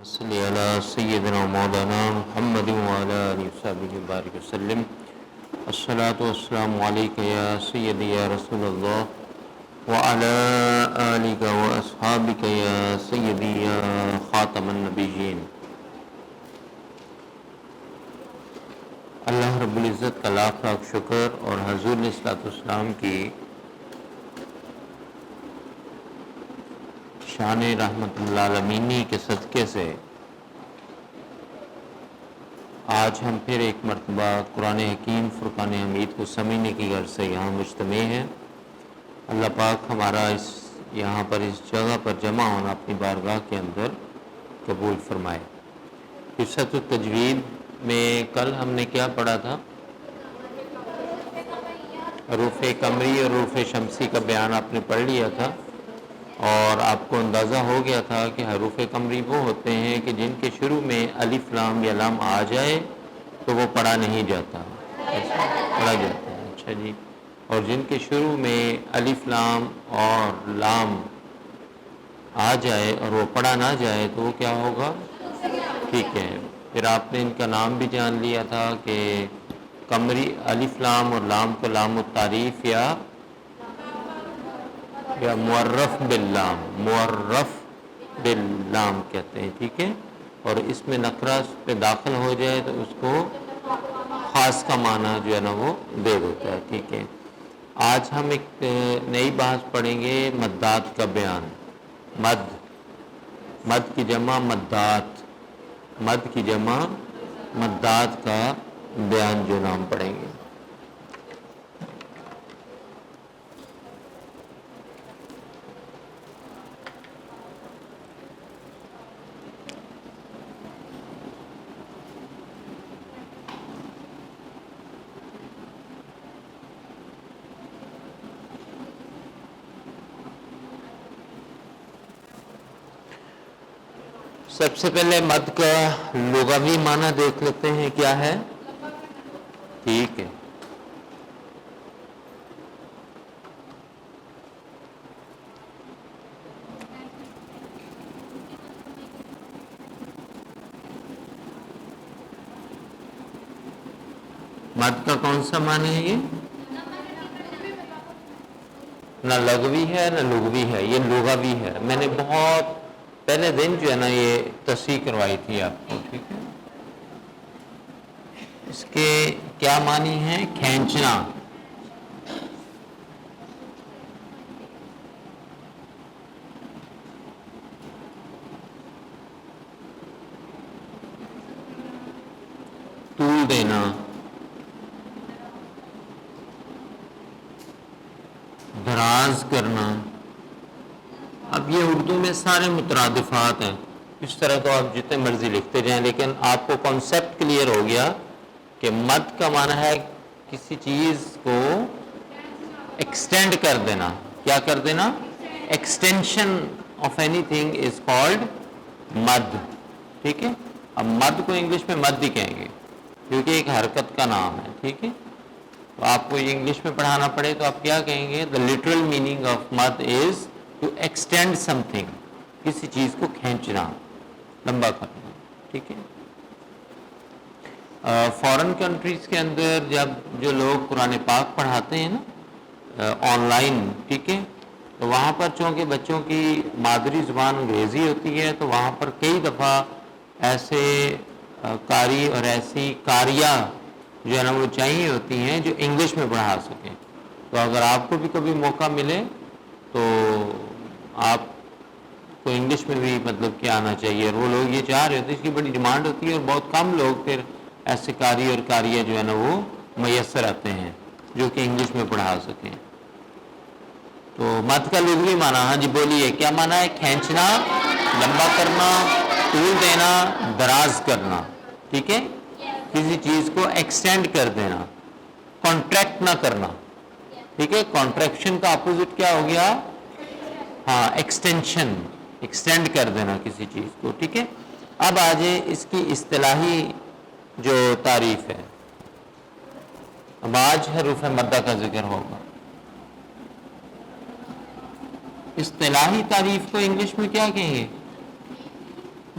صلی علی سیدنا مولانا محمد وعلی آلہ وصحبہ بارک وسلم. الصلاۃ والسلام علیک یا سیدی یا رسول اللہ وعلی آلک واصحابک یا سیدی یا خاتم النبیین. اللہ رب العزت کا لاکھ لاکھ شکر اور حضور علیہ الصلوۃ والسلام کی شان رحمت اللہ العالمینی کے صدقے سے آج ہم پھر ایک مرتبہ قرآن حکیم فرقان حمید کو سمجھنے کی غرض سے یہاں مجتمع ہیں. اللہ پاک ہمارا یہاں پر اس جگہ پر جمع ہونا اپنی بارگاہ کے اندر قبول فرمائے. قصۃ التجوید میں کل ہم نے کیا پڑھا تھا؟ حروف قمری اور حروف شمسی کا بیان آپ نے پڑھ لیا تھا اور آپ کو اندازہ ہو گیا تھا کہ حروف قمری وہ ہوتے ہیں کہ جن کے شروع میں الف لام یا لام آ جائے تو وہ پڑھا نہیں جاتا، پڑھا جاتا ہے. اچھا جی. اور جن کے شروع میں الف لام اور لام آ جائے اور وہ پڑھا نہ جائے تو وہ کیا ہوگا؟ ٹھیک ہے. پھر آپ نے ان کا نام بھی جان لیا تھا کہ قمری الف لام اور لام کو لام التعریف یا معرف باللام، معرف باللام کہتے ہیں. ٹھیک ہے. اور اس میں نقرہ پہ داخل ہو جائے تو اس کو خاص کا معنی جو ہے نا وہ دے دیتا ہے. ٹھیک ہے. آج ہم ایک نئی بحث پڑھیں گے، مدات کا بیان. مد کی جمع مدات، مد کی جمع مدات کا بیان جو نام پڑھیں گے. سب سے پہلے مد کا لغوی معنی دیکھ لیتے ہیں کیا ہے. ٹھیک ہے. مد کا کون سا معنی ہے؟ یہ نہ لغوی ہے نہ لغوی ہے، یہ لغوی ہے. میں نے بہت پہلے دن جو ہے نا یہ تصحیح کروائی تھی آپ کو. ٹھیک ہے. اس کے کیا معنی ہیں؟ کھینچنا. طول دینا، دراز کرنا. اب یہ اردو میں سارے مترادفات ہیں، اس طرح تو آپ جتنے مرضی لکھتے جائیں، لیکن آپ کو کانسیپٹ کلیئر ہو گیا کہ مد کا معنی ہے کسی چیز کو ایکسٹینڈ کر دینا. کیا کر دینا؟ Extension of any thing is called مد. ٹھیک ہے. اب مد کو انگلش میں مد ہی کہیں گے کیونکہ ایک حرکت کا نام ہے. ٹھیک ہے. تو آپ کو یہ انگلش میں پڑھانا پڑے تو آپ کیا کہیں گے؟ دا لٹرل میننگ آف مد از ٹو ایکسٹینڈ سم تھنگ، کسی چیز کو کھینچنا، لمبا کرنا. ٹھیک ہے. فورن کنٹریز کے اندر جب جو لوگ قرآن پاک پڑھاتے ہیں نا آن لائن، ٹھیک ہے، تو وہاں پر چونکہ بچوں کی مادری زبان انگریزی ہوتی ہے تو وہاں پر کئی دفعہ ایسے قاری اور ایسی قاریہ جو ہے نا وہ چاہیے ہوتی ہیں جو انگلش میں پڑھا سکیں. تو اگر آپ کو بھی کبھی موقع ملے تو آپ کو انگلش میں بھی مطلب کیا آنا چاہیے. اور وہ لوگ یہ چاہ رہے ہوتے ہیں، اس کی بڑی ڈیمانڈ ہوتی ہے اور بہت کم لوگ پھر ایسے قاری اور قاریہ جو ہے نا وہ میسر آتے ہیں جو کہ انگلش میں پڑھا سکیں. تو مد کا لغوی معنی، ہاں جی بولیے کیا معنی ہے؟ کھینچنا، لمبا کرنا، طول دینا، دراز کرنا. ٹھیک ہے. کسی چیز کو ایکسٹینڈ کر دینا، کانٹریکٹ نہ کرنا. ٹھیک ہے. کانٹریکشن کا اپوزٹ کیا ہو گیا؟ ہاں ایکسٹینشن، ایکسٹینڈ کر دینا کسی چیز کو. ٹھیک ہے. اب آجے اس کی اصطلاحی جو تعریف ہے. اب آج حروف مدہ کا ذکر ہوگا. اصطلاحی تعریف کو انگلش میں کیا کہیں گے؟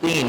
3।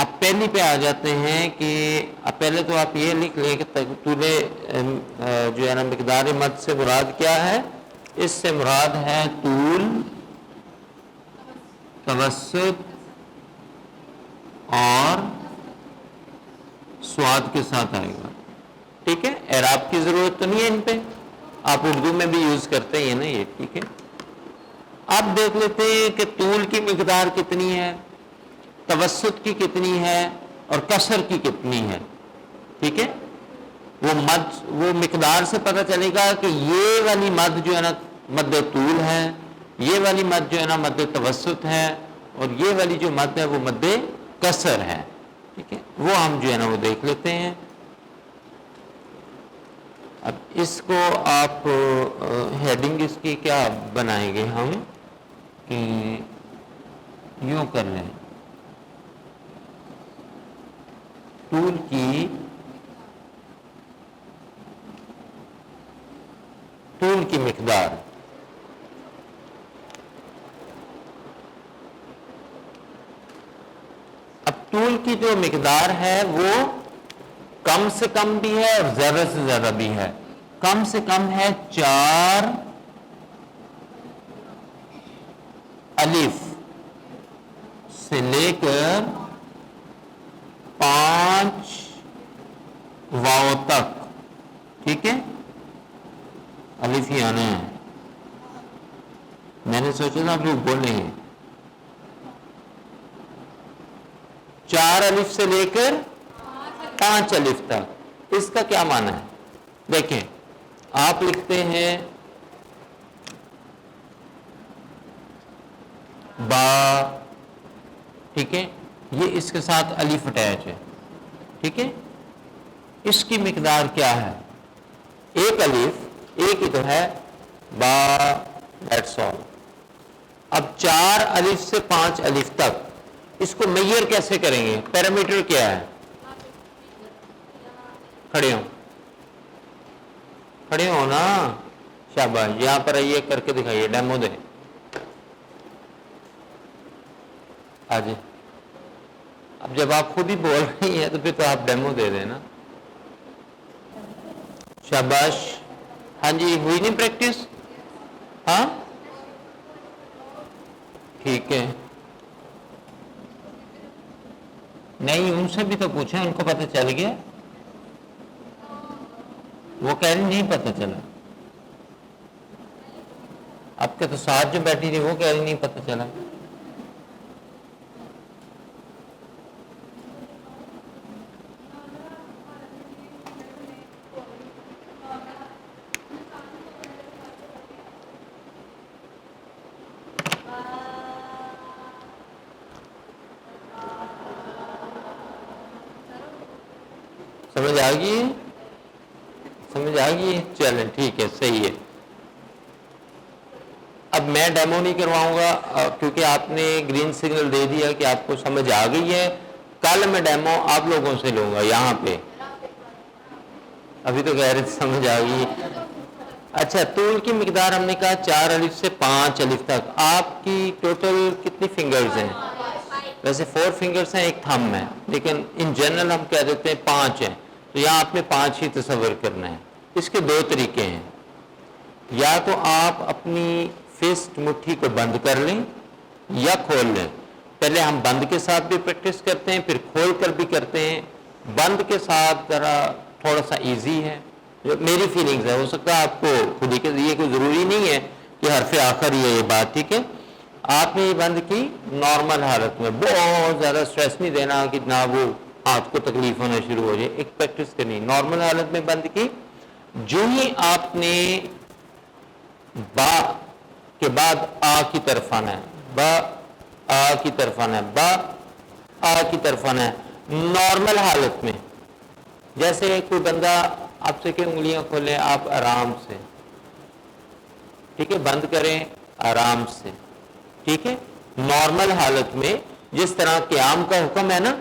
اب پہلی پہ آ جاتے ہیں کہ اب پہلے تو آپ یہ لکھ لیں کہ طول جو ہے نا مقدار مد سے مراد کیا ہے. اس سے مراد ہے طول، توسط اور سواد کے ساتھ آئے گا. ٹھیک ہے، اعراب کی ضرورت تو نہیں ہے ان پہ، آپ اردو میں بھی یوز کرتے ہیں نا یہ. ٹھیک ہے، اب دیکھ لیتے ہیں کہ طول کی مقدار کتنی ہے، توسط کی کتنی ہے اور کسر کی کتنی ہے. ٹھیک ہے، وہ مقدار سے پتہ چلے گا کہ یہ والی مد جو ہے نا مد طول ہے، یہ والی مد جو ہے نا مد توسط ہے، اور یہ والی جو مد ہے وہ مد کسر ہے. ٹھیک ہے، وہ ہم جو ہے نا وہ دیکھ لیتے ہیں. اب اس کو آپ ہیڈنگ اس کی کیا بنائیں گے ہم کہ یوں کر لیں، طول کی مقدار. اب طول کی جو مقدار ہے وہ کم سے کم بھی ہے اور زیادہ سے زیادہ بھی ہے. کم سے کم ہے 4 الف سے لے کر 5 واو تک. ٹھیک ہے، الف ہی آنا ہے. میں نے سوچا تھا آپ لوگ بولیں گے. 4 الف سے لے کر 5 الف تک. اس کا کیا معنی ہے؟ دیکھیں، آپ لکھتے ہیں با. ٹھیک ہے، یہ اس کے ساتھ الف اٹیچ ہے. ٹھیک ہے، اس کی مقدار کیا ہے؟ ایک الف، ایک ہی تو ہے، با. That's all. اب 4 الف سے 5 الف تک اس کو میئر کیسے کریں گے؟ پیرامیٹر کیا ہے؟ کھڑے ہوں، کھڑے ہو نا. شاباش، یہاں پر آئیے، کر کے دکھائیے، ڈیمو دیں. آج اب جب آپ خود ہی بول رہی ہیں تو پھر تو آپ ڈیمو دے دیں نا. شاباش. ہاں جی، ہوئی نہیں پریکٹس؟ ہاں ٹھیک ہے. نہیں، ان سے بھی تو پوچھیں، ان کو پتہ چل گیا. وہ کہہ رہی نہیں پتہ چلا. آپ کے تو ساتھ جو بیٹھی تھی وہ کہہ رہی نہیں پتہ چلا. سمجھ آ گئی؟ سمجھ آ گئی؟ چلیں ٹھیک ہے، صحیح ہے. اب میں ڈیمو نہیں کرواؤں گا کیونکہ آپ نے گرین سگنل دے دیا کہ آپ کو سمجھ آ گئی ہے. کل میں ڈیمو آپ لوگوں سے لوں گا یہاں پہ. ابھی تو کہہ رہے سمجھ آ گئی. اچھا، طول کی مقدار ہم نے کہا 4 الف سے 5 الف تک. آپ کی ٹوٹل کتنی فنگرز ہیں؟ ویسے 4 فنگرز ہیں، ایک تھم ہے، لیکن ان جنرل ہم کہہ دیتے ہیں 5 ہیں. تو یہاں آپ نے 5 ہی تصور کرنا ہے. اس کے 2 طریقے ہیں. یا تو آپ اپنی فسٹ مٹھی کو بند کر لیں یا کھول لیں. پہلے ہم بند کے ساتھ بھی پریکٹس کرتے ہیں، پھر کھول کر بھی کرتے ہیں. بند کے ساتھ ذرا تھوڑا سا ایزی ہے، جو میری فیلنگز ہے. ہو سکتا ہے آپ کو خود ہی، یہ کوئی ضروری نہیں ہے کہ حرف آخر ہی ہے یہ بات. ٹھیک ہے، آپ نے یہ بند کی نارمل حالت میں، بہت زیادہ سٹریس نہیں دینا کہ نہ وہ ہاتھ کو تکلیف ہونا شروع ہو جائے. ایک پریکٹس کرنی، نارمل حالت میں بند کی. جو ہی آپ نے با کے بعد آ کی طرف آنا ہے، با آ کی طرف آنا ہے، با آ کی طرف آنا ہے. نارمل حالت میں جیسے کوئی بندہ آپ سے کہ انگلیاں کھولیں، آپ آرام سے. ٹھیک ہے، بند کریں آرام سے. ٹھیک ہے، نارمل حالت میں جس طرح قیام کا حکم ہے نا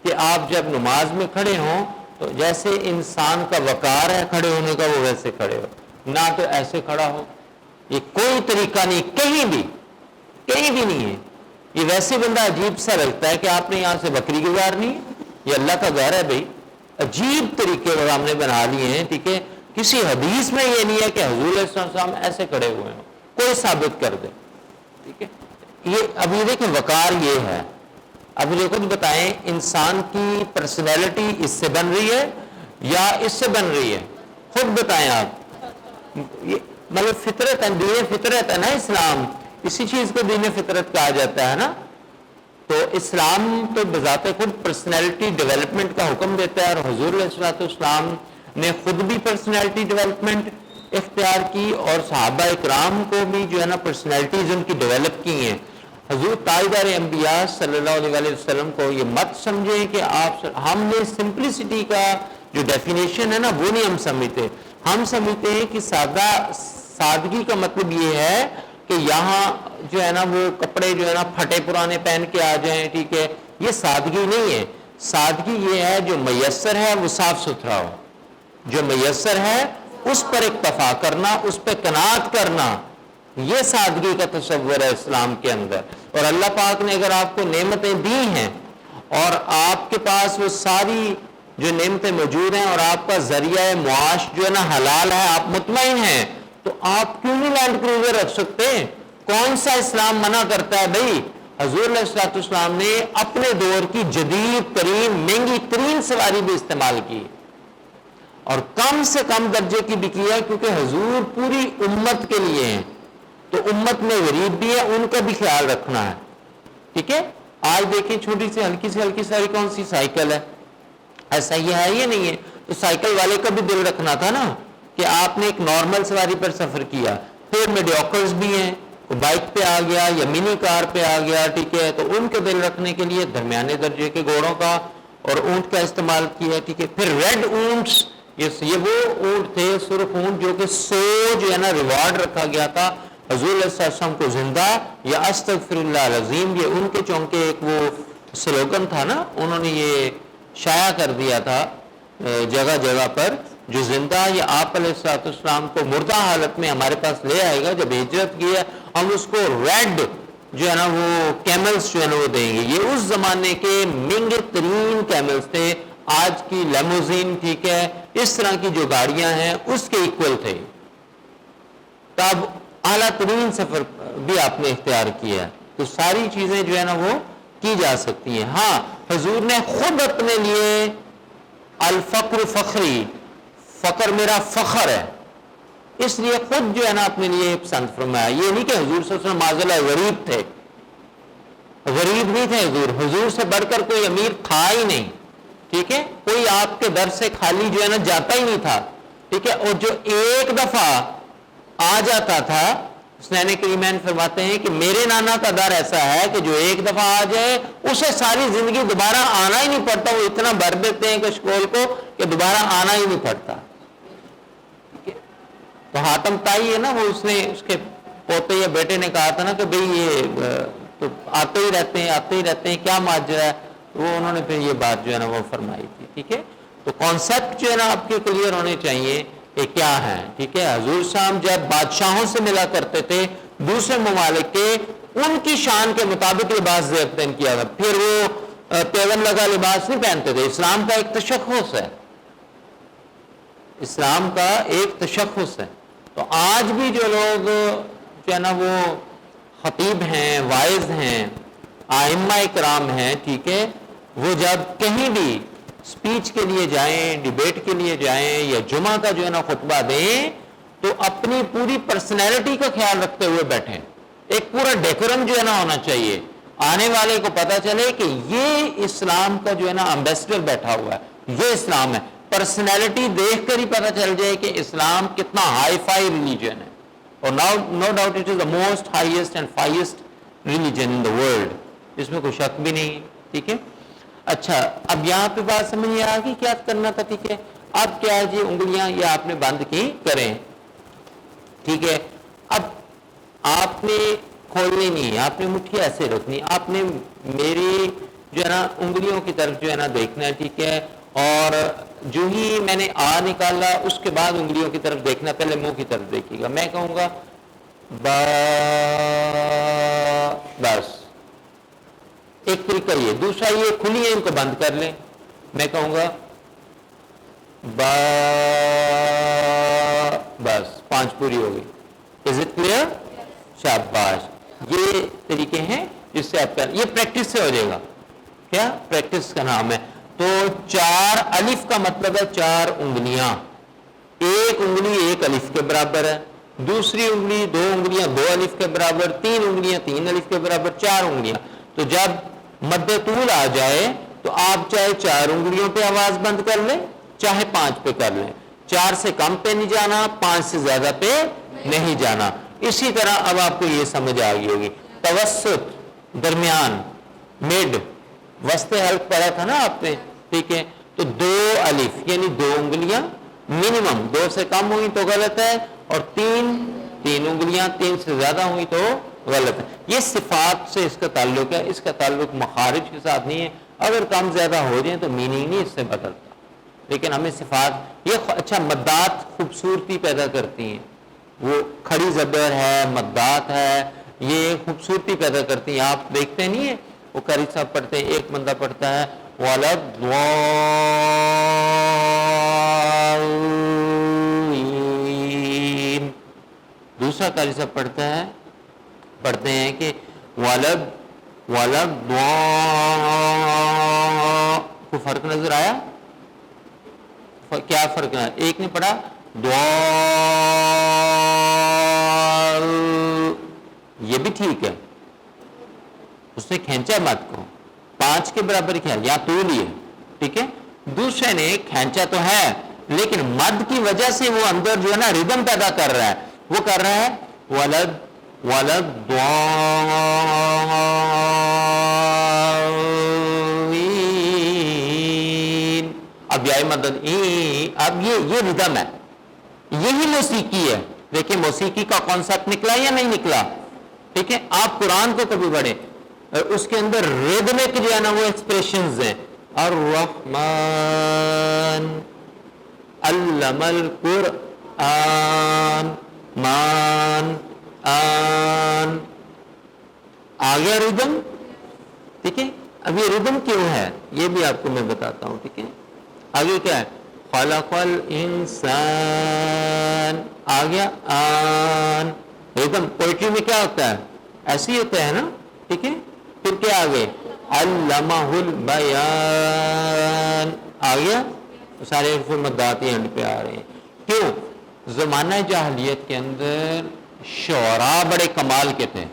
کہ آپ جب نماز میں کھڑے ہوں تو جیسے انسان کا وقار ہے کھڑے ہونے کا، وہ ویسے کھڑے ہو، نہ تو ایسے کھڑا ہو. یہ کوئی طریقہ نہیں، کہیں بھی نہیں ہے یہ ویسے بندہ عجیب سا لگتا ہے کہ آپ نے یہاں سے بکری گزارنی ہے، یہ اللہ کا گھر ہے بھائی، عجیب طریقے ہم نے بنا لیے ہیں، ٹھیک ہے، کسی حدیث میں یہ نہیں ہے کہ حضور علیہ السلام ایسے کھڑے ہوئے ہیں، کوئی ثابت کر دے، ٹھیک ہے۔ یہ اب یہ دیکھیں وقار یہ ہے، اب یہ خود بتائیں انسان کی پرسنالٹی اس سے بن رہی ہے یا اس سے بن رہی ہے؟ خود بتائیں آپ، یہ مطلب فطرت ہے، دین فطرت ہے نا اسلام، اسی چیز کو دین فطرت کہا جاتا ہے نا۔ تو اسلام تو بذات خود پرسنالٹی ڈیولپمنٹ کا حکم دیتا ہے، اور حضور علیہ السلام نے خود بھی پرسنالٹی ڈیولپمنٹ اختیار کی، اور صحابہ اکرام کو بھی جو ہے نا پرسنالٹیز ان کی ڈیولپ کی ہیں۔ حضور تاجدار انبیاء صلی اللہ علیہ وسلم کو یہ مت سمجھیں کہ آپ، ہم نے سمپلسٹی کا جو ڈیفینیشن ہے نا وہ نہیں ہم سمجھتے، ہم سمجھتے ہیں کہ سادگی کا مطلب یہ ہے کہ یہاں جو ہے نا وہ کپڑے جو ہے نا پھٹے پرانے پہن کے آ جائیں، ٹھیک ہے، یہ سادگی نہیں ہے۔ سادگی یہ ہے جو میسر ہے وہ صاف ستھرا ہو، جو میسر ہے اس پر اکتفا کرنا، اس پہ قناعت کرنا، یہ سادگی کا تصور ہے اسلام کے اندر۔ اور اللہ پاک نے اگر آپ کو نعمتیں دی ہیں اور آپ کے پاس وہ ساری جو نعمتیں موجود ہیں اور آپ کا ذریعہ معاش جو ہے نا حلال ہے، آپ مطمئن ہیں، تو آپ کیوں نہیں لینڈ کروزر رکھ سکتے؟ کون سا اسلام منع کرتا ہے بھائی؟ حضور علیہ السلام نے اپنے دور کی جدید ترین مہنگی ترین سواری بھی استعمال کی، اور کم سے کم درجے کی بھی کی ہے، کیونکہ حضور پوری امت کے لیے ہیں، تو امت میں غریب بھی ہے، ان کا بھی خیال رکھنا ہے، ٹھیک ہے۔ آج دیکھیں چھوٹی سی ہلکی ساری کون سی سائیکل ہے، ایسا یہ ہے یہ نہیں ہے، تو سائیکل والے کا بھی دل رکھنا تھا نا کہ آپ نے ایک نارمل سواری پر سفر کیا۔ پھر میڈیوکرز بھی ہیں، کوئی بائک پہ آ گیا یا منی کار پہ آ گیا، ٹھیک ہے، تو ان کے دل رکھنے کے لیے درمیانے درجے کے گھوڑوں کا اور اونٹ کا استعمال کیا، ٹھیک ہے۔ پھر ریڈ اونٹس، یہ وہ اونٹ تھے سرخ اونٹ جو کہ 100 جو ہے نا ریوارڈ رکھا گیا تھا حضور علیہ السلام کو زندہ یا استغفر اللہ العظیم، یہ ان کے چونکہ ایک وہ سلوگن تھا نا، انہوں نے یہ شائع کر دیا تھا جگہ جگہ پر، جو زندہ یا آپ علیہ السلام کو مردہ حالت میں ہمارے پاس لے آئے گا، جب ہجرت کی ہے ہم اس کو ریڈ جو ہے نا وہ کیملز جو ہے نا وہ دیں گے۔ یہ اس زمانے کے مہنگے ترین کیملز تھے، آج کی لیموزین، ٹھیک ہے، اس طرح کی جو گاڑیاں ہیں اس کے ایکول تھے۔ تب اعلیٰ ترین سفر بھی آپ نے اختیار کیا، تو ساری چیزیں جو ہے نا وہ کی جا سکتی ہیں۔ ہاں حضور نے خود اپنے لیے الفقر فخری، فقر میرا فخر ہے، اس لیے خود جو ہے نا اپنے لیے پسند فرمایا۔ یہ نہیں کہ حضور صلی اللہ علیہ وسلم معاذ غریب تھے، غریب نہیں تھے حضور سے بڑھ کر کوئی امیر تھا ہی نہیں، ٹھیک ہے، کوئی آپ کے در سے خالی جو ہے نا جاتا ہی نہیں تھا، ٹھیک ہے۔ اور جو ایک دفعہ آ جاتا تھا، حسنین کریمین فرماتے ہیں کہ میرے نانا کا در ایسا ہے کہ جو ایک دفعہ آ جائے اسے ساری زندگی دوبارہ آنا ہی نہیں پڑتا، وہ اتنا بھر دیتے ہیں کشکول کو کہ دوبارہ آنا ہی نہیں پڑتا، ٹھیک ہے۔ تو حاتم تائی ہے نا، وہ اس نے اس کے پوتے یا بیٹے نے کہا تھا نا کہ بھئی یہ تو آتے ہی رہتے ہیں کیا ماجرا ہے، وہ انہوں نے پھر یہ بات جو ہے نا وہ فرمائی تھی، ٹھیک ہے۔ تو کانسیپٹ جو ہے نا آپ کے کلیئر ہونے چاہیے کہ کیا ہے، ٹھیک ہے۔ حضور صاحب جب بادشاہوں سے ملا کرتے تھے دوسرے ممالک کے، ان کی شان کے مطابق لباس زیبتن کیا تھا، پھر وہ پیغم لگا لباس نہیں پہنتے تھے۔ اسلام کا ایک تشخص ہے، اسلام کا ایک تشخص ہے۔ تو آج بھی جو لوگ جو ہے نا وہ خطیب ہیں، واعظ ہیں، ائمہ اکرام ہیں، ٹھیک ہے، وہ جب کہیں بھی سپیچ کے لیے جائیں، ڈیبیٹ کے لیے جائیں یا جمعہ کا جو ہے نا خطبہ دیں، تو اپنی پوری پرسنالٹی کا خیال رکھتے ہوئے بیٹھیں، ایک پورا ڈیکورم جو ہے نا ہونا چاہیے، آنے والے کو پتا چلے کہ یہ اسلام کا جو ہے نا امبیسڈر بیٹھا ہوا ہے، یہ اسلام ہے۔ پرسنالٹی دیکھ کر ہی پتا چل جائے کہ اسلام کتنا ہائی فائی ریلیجن ہے، اور no doubt it is the most highest and finest religion in the world, اس میں کوئی شک بھی نہیں ہے، ٹھیک ہے۔ اچھا اب یہاں پہ بات سمجھ میں آ گئی کیا کرنا تھا، ٹھیک ہے۔ اب کیا ہے جی، انگلیاں یہ آپ نے بند کی کریں، ٹھیک ہے۔ اب آپ نے کھولنی نہیں، آپ نے مٹھی ایسے رکھنی، آپ نے میری جو ہے نا انگلیوں کی طرف جو ہے نا دیکھنا ہے، ٹھیک ہے، اور جو ہی میں نے آ نکالا اس کے بعد انگلیوں کی طرف دیکھنا، پہلے منہ کی طرف دیکھیے گا، میں کہوں گا بس، ایک طریقہ یہ. دوسرا یہ کھلی ہے ان کو بند کر لیں. میں کہوں گا با، بس 5 پوری ہو گئی. Is it clear? شاباش. یہ طریقے ہیں جس سے آپ کا یہ پریکٹس سے ہو جائے گا. کیا پریکٹس کا نام ہے. تو 4 الف کا مطلب ہے 4 انگلیاں. ایک انگلی 1 الف کے برابر ہے، دوسری انگلی 2 انگلیاں 2 الف کے برابر، 3 انگلیاں 3 الف کے برابر، 4 انگلیاں. تو جب مد طول آ جائے تو آپ چاہے 4 انگلیوں پہ آواز بند کر لیں، چاہے 5 پہ کر لیں. 4 سے کم پہ نہیں جانا، 5 سے زیادہ پہ نہیں جانا. اسی طرح اب آپ کو یہ سمجھ آ گئی ہوگی. توسط، درمیان، مڈ، وسط حلق پڑھا تھا نا آپ نے، ٹھیک ہے. تو 2 الف یعنی 2 انگلیاں منیمم، 2 سے کم ہوئی تو غلط ہے، اور 3 انگلیاں 3 سے زیادہ ہوئی تو غلط ہے. یہ صفات سے اس کا تعلق ہے، اس کا تعلق مخارج کے ساتھ نہیں ہے. اگر کم زیادہ ہو جائیں تو میننگ نہیں اس سے بدلتا، لیکن ہمیں صفات یہ اچھا مدات خوبصورتی پیدا کرتی ہیں. وہ کھڑی زبر ہے، مدات ہے، یہ خوبصورتی پیدا کرتی ہیں. آپ دیکھتے نہیں ہیں وہ قاری صاحب پڑھتے ہیں، ایک بندہ پڑھتا ہے وَلَضَّالِّينَ، دوسرا قاری صاحب پڑھتے ہیں کہ کو فرق نظر آیا؟ کیا فرق ہے؟ ایک نے پڑھا یہ بھی ٹھیک ہے، اس نے کھینچا مت کو 5 کے برابر کیا یا طول ہی ہے، ٹھیک ہے. دوسرے نے کھینچا تو ہے لیکن مد کی وجہ سے وہ اندر جو ہے نا ردم پیدا کر رہا ہے، وہ کر رہا ہے ولد ضالین. اب یا مدد اب یہ ردم ہے، یہی موسیقی ہے. دیکھیں موسیقی کا کانسیپٹ نکلا یا نہیں نکلا، ٹھیک ہے. آپ قرآن کو کبھی پڑھیں، اس کے اندر ریدمک جو ہے نا وہ ایکسپریشنز ہیں. الرحمن علم القرآن مان آن، آ گیا ردم، ٹھیک ہے. اب یہ ردم کیوں ہے یہ بھی آپ کو میں بتاتا ہوں، ٹھیک ہے. آگے کیا ہے خلق الانسان، آ گیا آن. ردم پوئٹری میں کیا ہوتا ہے؟ ایسے ہی ہوتا ہے نا، ٹھیک ہے. پھر کیا آگے علمہ البیان، آ گیا. سارے حروف مدات اینڈ پہ آ رہے ہیں. کیوں؟ زمانہ جاہلیت کے اندر شعراء بڑے کمال کے تھے.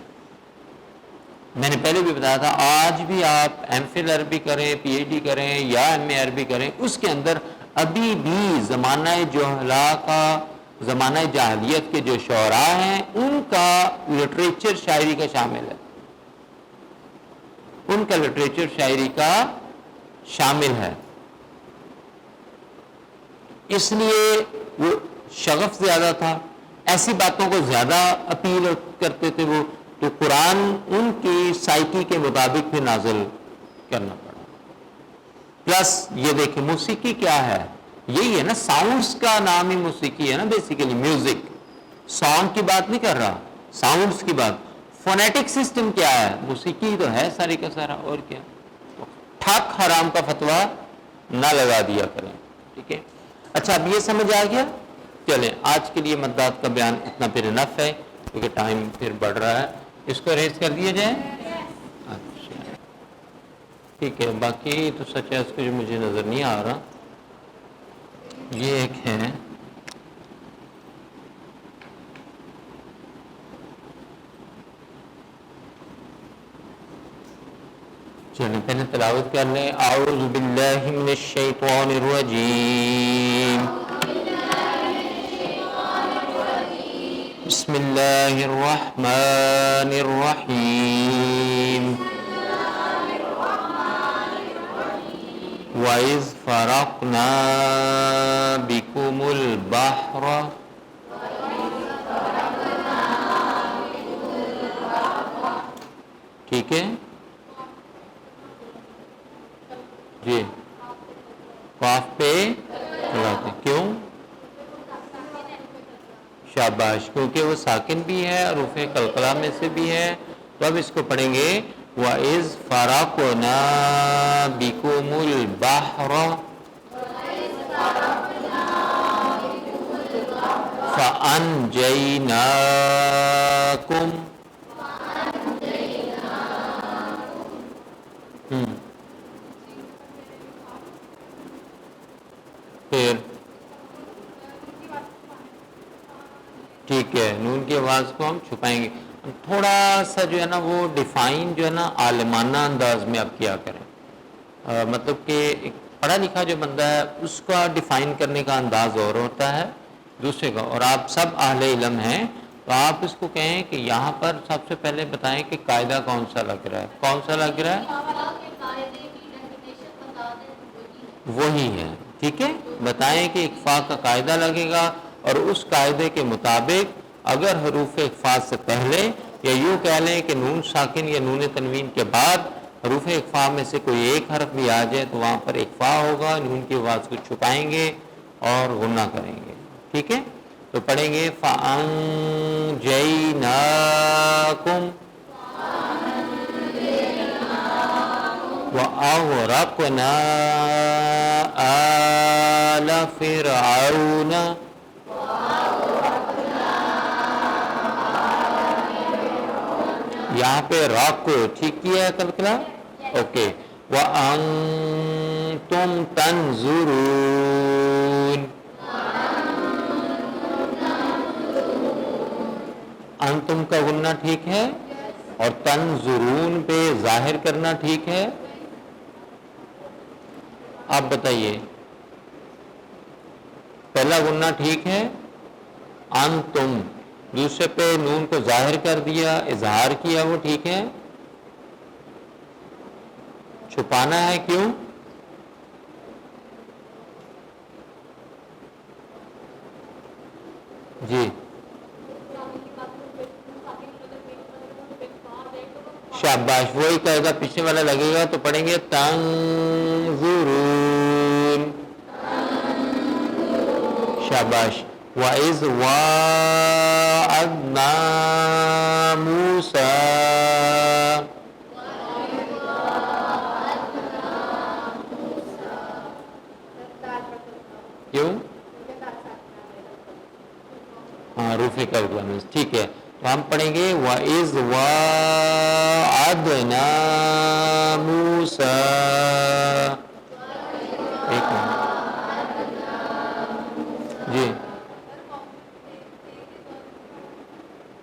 میں نے پہلے بھی بتایا تھا، آج بھی آپ ایم فل عربی کریں، پی ایچ ڈی کریں یا ایم اے عربی کریں، اس کے اندر ابھی بھی زمانہ جہلا کا، زمانہ جاہلیت کے جو شعراء ہیں ان کا لٹریچر شاعری کا شامل ہے، ان کا لٹریچر شاعری کا شامل ہے. اس لیے وہ شغف زیادہ تھا، ایسی باتوں کو زیادہ اپیل کرتے تھے وہ. تو قرآن ان کی سائیکی کے مطابق پھر نازل کرنا پڑا. پلس یہ دیکھیں موسیقی کیا ہے، یہی ہے نا، ساؤنڈز کا نام ہی موسیقی ہے نا بیسیکلی. میوزک سانگ کی بات نہیں کر رہا، ساؤنڈز کی بات. فونیٹک سسٹم کیا ہے؟ موسیقی تو ہے ساری کا سارا. اور کیا ٹھک حرام کا فتویٰ نہ لگا دیا کریں، ٹھیک ہے. اچھا اب یہ سمجھ آ گیا. چلیں آج کے لیے مدات کا بیان اتنا پھر انف ہے کیونکہ ٹائم پھر بڑھ رہا ہے. اس کو ریز کر دیا جائے. اچھا ٹھیک ہے. باقی تو سچ ہے اس کو جو مجھے نظر نہیں آ رہا، یہ ایک ہے چلیں پہلے تلاوت کر لیں. اعوذ باللہ من الشیطان الرجیم، بسم اللہ الرحمن الرحیم. وَإِذْ فَرَقْنَا بِكُمُ الْبَحْرَ، ٹھیک ہے جی. قاف پہ لگاتے کیوں؟ شاباش، کیونکہ وہ ساکن بھی ہے اور حروف قلقلہ میں سے بھی ہے. تو اب اس کو پڑھیں گے وَإِذْ فَرَقْنَا بِكُمُ الْبَحْرَ فَأَنْجَيْنَاكُمْ پھر ٹھیک ہے، نون کی آواز کو ہم چھپائیں گے. تھوڑا سا جو ہے نا وہ ڈیفائن جو ہے نا عالمانہ انداز میں آپ کیا کریں. مطلب کہ ایک پڑھا لکھا جو بندہ ہے اس کا ڈیفائن کرنے کا انداز اور ہوتا ہے دوسرے کا، اور آپ سب اہل علم ہیں تو آپ اس کو کہیں کہ یہاں پر سب سے پہلے بتائیں کہ قاعدہ کون سا لگ رہا ہے. کون سا لگ رہا ہے؟ وہی ہے. ٹھیک ہے، بتائیں کہ اکفا کا قاعدہ لگے گا اور اس قاعدے کے مطابق اگر حروف اکفا سے پہلے یا یوں کہہ لیں کہ نون ساکن یا نون تنوین کے بعد حروف اکفا میں سے کوئی ایک حرف بھی آ جائے تو وہاں پر اکفا ہوگا، نون کی آواز کو چھپائیں گے اور غنہ کریں گے. ٹھیک ہے، تو پڑھیں گے فَأَنْجَيْنَاكُمْ وَأَغْرَقْنَا آلَ فِرْعَوْنَ. یہاں پہ راک کو ٹھیک کیا ہے کلکلا. اوکے. وَأَنْتُمْ تَنْظُرُونَ. انتم کا غنہ ٹھیک ہے اور تنظرون پہ ظاہر کرنا ٹھیک ہے. آپ بتائیے، پہلا غنہ ٹھیک ہے انتم، دوسرے پہ نون کو ظاہر کر دیا اظہار کیا وہ ٹھیک ہے. چھپانا ہے کیوں؟ جی شاباش، وہی قاعدہ پیچھے والا لگے گا تو پڑھیں گے تنظرون. شاباش. وَإِذْ وَاعَدْنَا مُوسَىٰ. کیوں؟ ہاں روفے کا اردو. ٹھیک ہے، تو ہم پڑھیں گے وَإِذْ وَاعَدْنَا مُوسَىٰ. ایک منٹ جی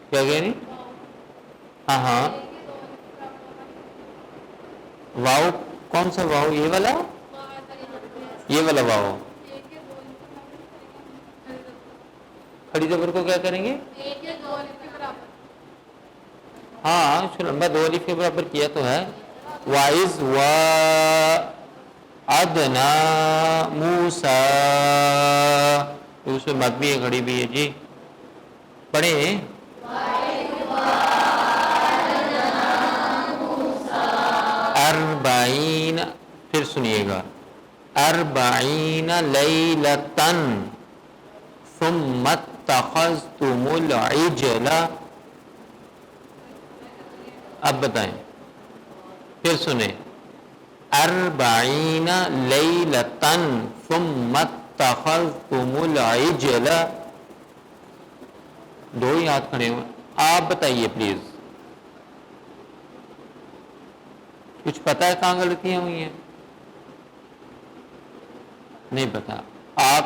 کیا کہہ رہی؟ ہاں ہاں واؤ کون سا واؤ؟ یہ والا واؤ. کھڑی زبر کو کیا کریں گے؟ ہاں اس کو لمبا دو الف کے برابر کیا تو ہے. وَإِذْ وَاعَدْنَا مُوسَىٰ. اس میں مد بھی ہے کھڑی بھی ہے. جی پڑھیں. اربعین، پھر سنیے گا اربعین لیلۃ ثم اتخذتم العجل. اب بتائیں، پھر سنیں. اربعین لیلۃ ثم اتخذتم العجل. دو ہی ہاتھ کھڑے ہوئے. آپ بتائیے پلیز، کچھ پتا ہے کہاں غلطیاں ہوئی ہیں؟ نہیں پتا. آپ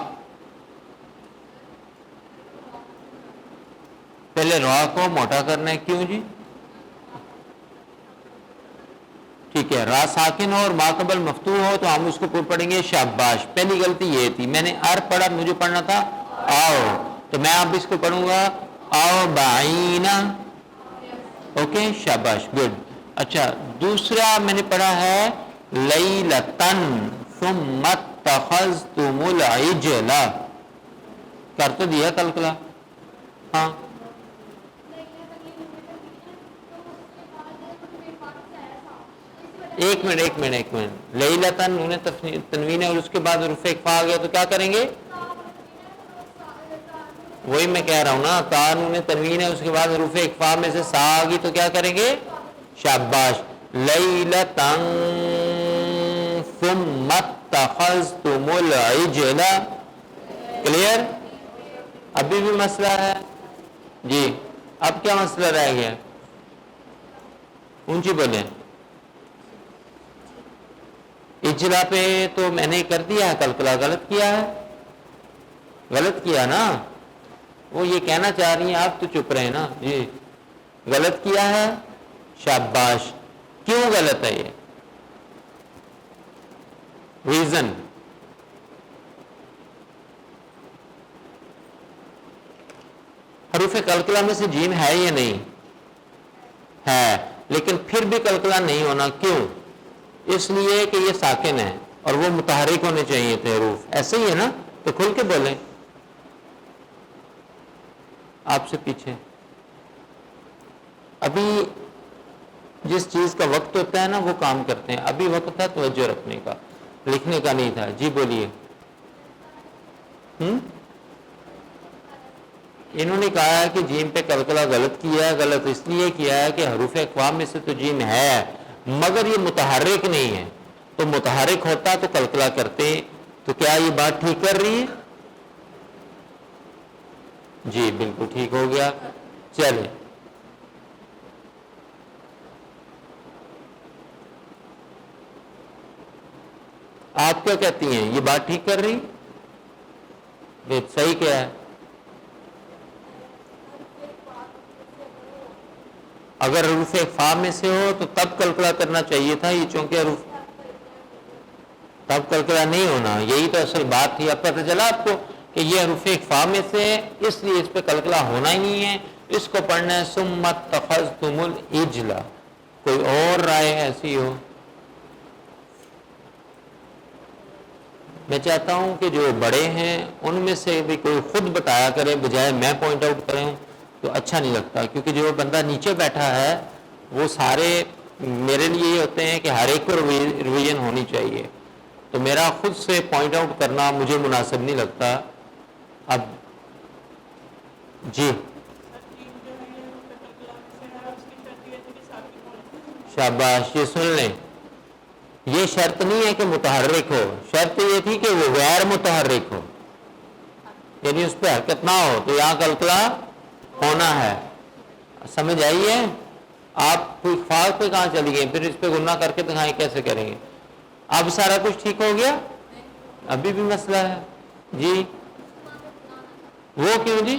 پہلے را کو موٹا کرنا ہے. کیوں جی؟ ٹھیک ہے، را ساکن ہو اور ما قبل مفتوح ہو تو ہم اس کو پڑھیں گے شاباش. پہلی غلطی یہ تھی، میں نے ار پڑھا، مجھے پڑھنا تھا آؤ، تو میں اب اس کو پڑھوں گا آؤ بعینہ. اوکے شاباش گڈ. اچھا دوسرا میں نے پڑھا ہے لیلتن ثم اتخذتم العجل. کر تو دیا کلکلا. ہاں ایک منٹ. لیلتن نون تنوین ہے اور اس کے بعد حروف اکفا آ گیا تو کیا کریں گے؟ وہی میں کہہ رہا ہوں نا، تا نون تنوین ہے اس کے بعد حروف اکفا میں سے سا آ گئی تو کیا کریں گے؟ شاباش. لیلتن ثم اتخذتم العجل. کلیئر؟ ابھی بھی مسئلہ ہے جی. اب کیا مسئلہ رہ گیا؟ اونچی بولیں. اجلا پہ تو میں نے کر دیا ہے کلکلا. غلط کیا ہے؟ غلط کیا نا. وہ یہ کہنا چاہ رہی ہیں آپ تو چپ رہے نا جی. غلط کیا ہے. شاباش. کیوں غلط ہے یہ؟ ریزن. حروف کلکلا میں سے جیم ہے یا نہیں ہے؟ لیکن پھر بھی کلکلا نہیں ہونا. کیوں؟ اس لیے کہ یہ ساکن ہے اور وہ متحرک ہونے چاہیے تھے حروف. ایسے ہی ہے نا؟ تو کھل کے بولیں. آپ سے پیچھے. ابھی جس چیز کا وقت ہوتا ہے نا وہ کام کرتے ہیں. ابھی وقت تھا توجہ رکھنے کا, لکھنے کا نہیں تھا. جی بولیے. انہوں نے کہا ہے کہ جیم پہ کلکلا غلط کیا ہے. غلط اس لیے کیا ہے کہ حروف اقوا میں سے تو جیم ہے مگر یہ متحرک نہیں ہے. تو متحرک ہوتا تو کلکلا کرتے. تو کیا یہ بات ٹھیک کر رہی ہے؟ جی بالکل ٹھیک ہو گیا. چلیں آپ کیا کہتی ہیں؟ یہ بات ٹھیک کر رہی؟ صحیح کیا ہے؟ اگر حروف اقفا میں سے ہو تو تب کلکلا کرنا چاہیے تھا. یہ چونکہ حروف تب کلکلا نہیں ہونا. یہی تو اصل بات تھی. اب پتہ چلا آپ کو کہ یہ حروف اقفا میں سے اس لیے اس پہ کلکلا ہونا ہی نہیں ہے. اس کو پڑھنا ہے ثم اتخذتم العجل. کوئی اور رائے ایسی ہو؟ میں چاہتا ہوں کہ جو بڑے ہیں ان میں سے بھی کوئی خود بتایا کرے بجائے میں پوائنٹ آؤٹ کروں تو اچھا نہیں لگتا. کیونکہ جو بندہ نیچے بیٹھا ہے وہ سارے میرے لیے یہ ہوتے ہیں کہ ہر ایک کو ریویژن ہونی چاہیے. تو میرا خود سے پوائنٹ آؤٹ کرنا مجھے مناسب نہیں لگتا. اب جی شاباش. یہ سن لیں, یہ شرط نہیں ہے کہ متحرک ہو. شرط یہ تھی کہ وہ غیر متحرک ہو, یعنی اس پہ حرکت نہ ہو. تو یہاں کلکلا ہونا ہے. سمجھ آئی ہے؟ آپ کوئی خاص پہ کہاں چلی گئے؟ پھر اس پہ گناہ کر کے دکھائیں کیسے کریں گے. اب سارا کچھ ٹھیک ہو گیا؟ ابھی بھی مسئلہ ہے جی. وہ کیوں جی؟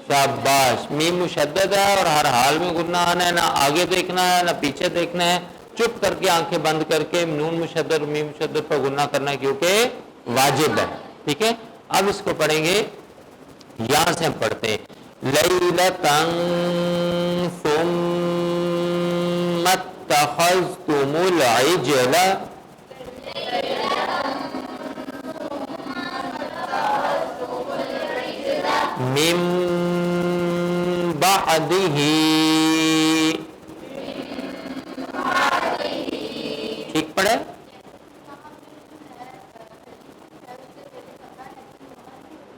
شاباش. میم مشدد ہے اور ہر حال میں گناہ آنا ہے. نہ آگے دیکھنا ہے نہ پیچھے دیکھنا ہے. چپ کر کے آنکھیں بند کر کے نون مشدد میم مشدد پر گناہ کرنا کیونکہ واجب ہے. ٹھیک ہے. اب اس کو پڑھیں گے. یہاں سے ہم پڑھتے ہیں لیلتن ثم اتخذتم العجل من بعده. ٹھیک پڑھے؟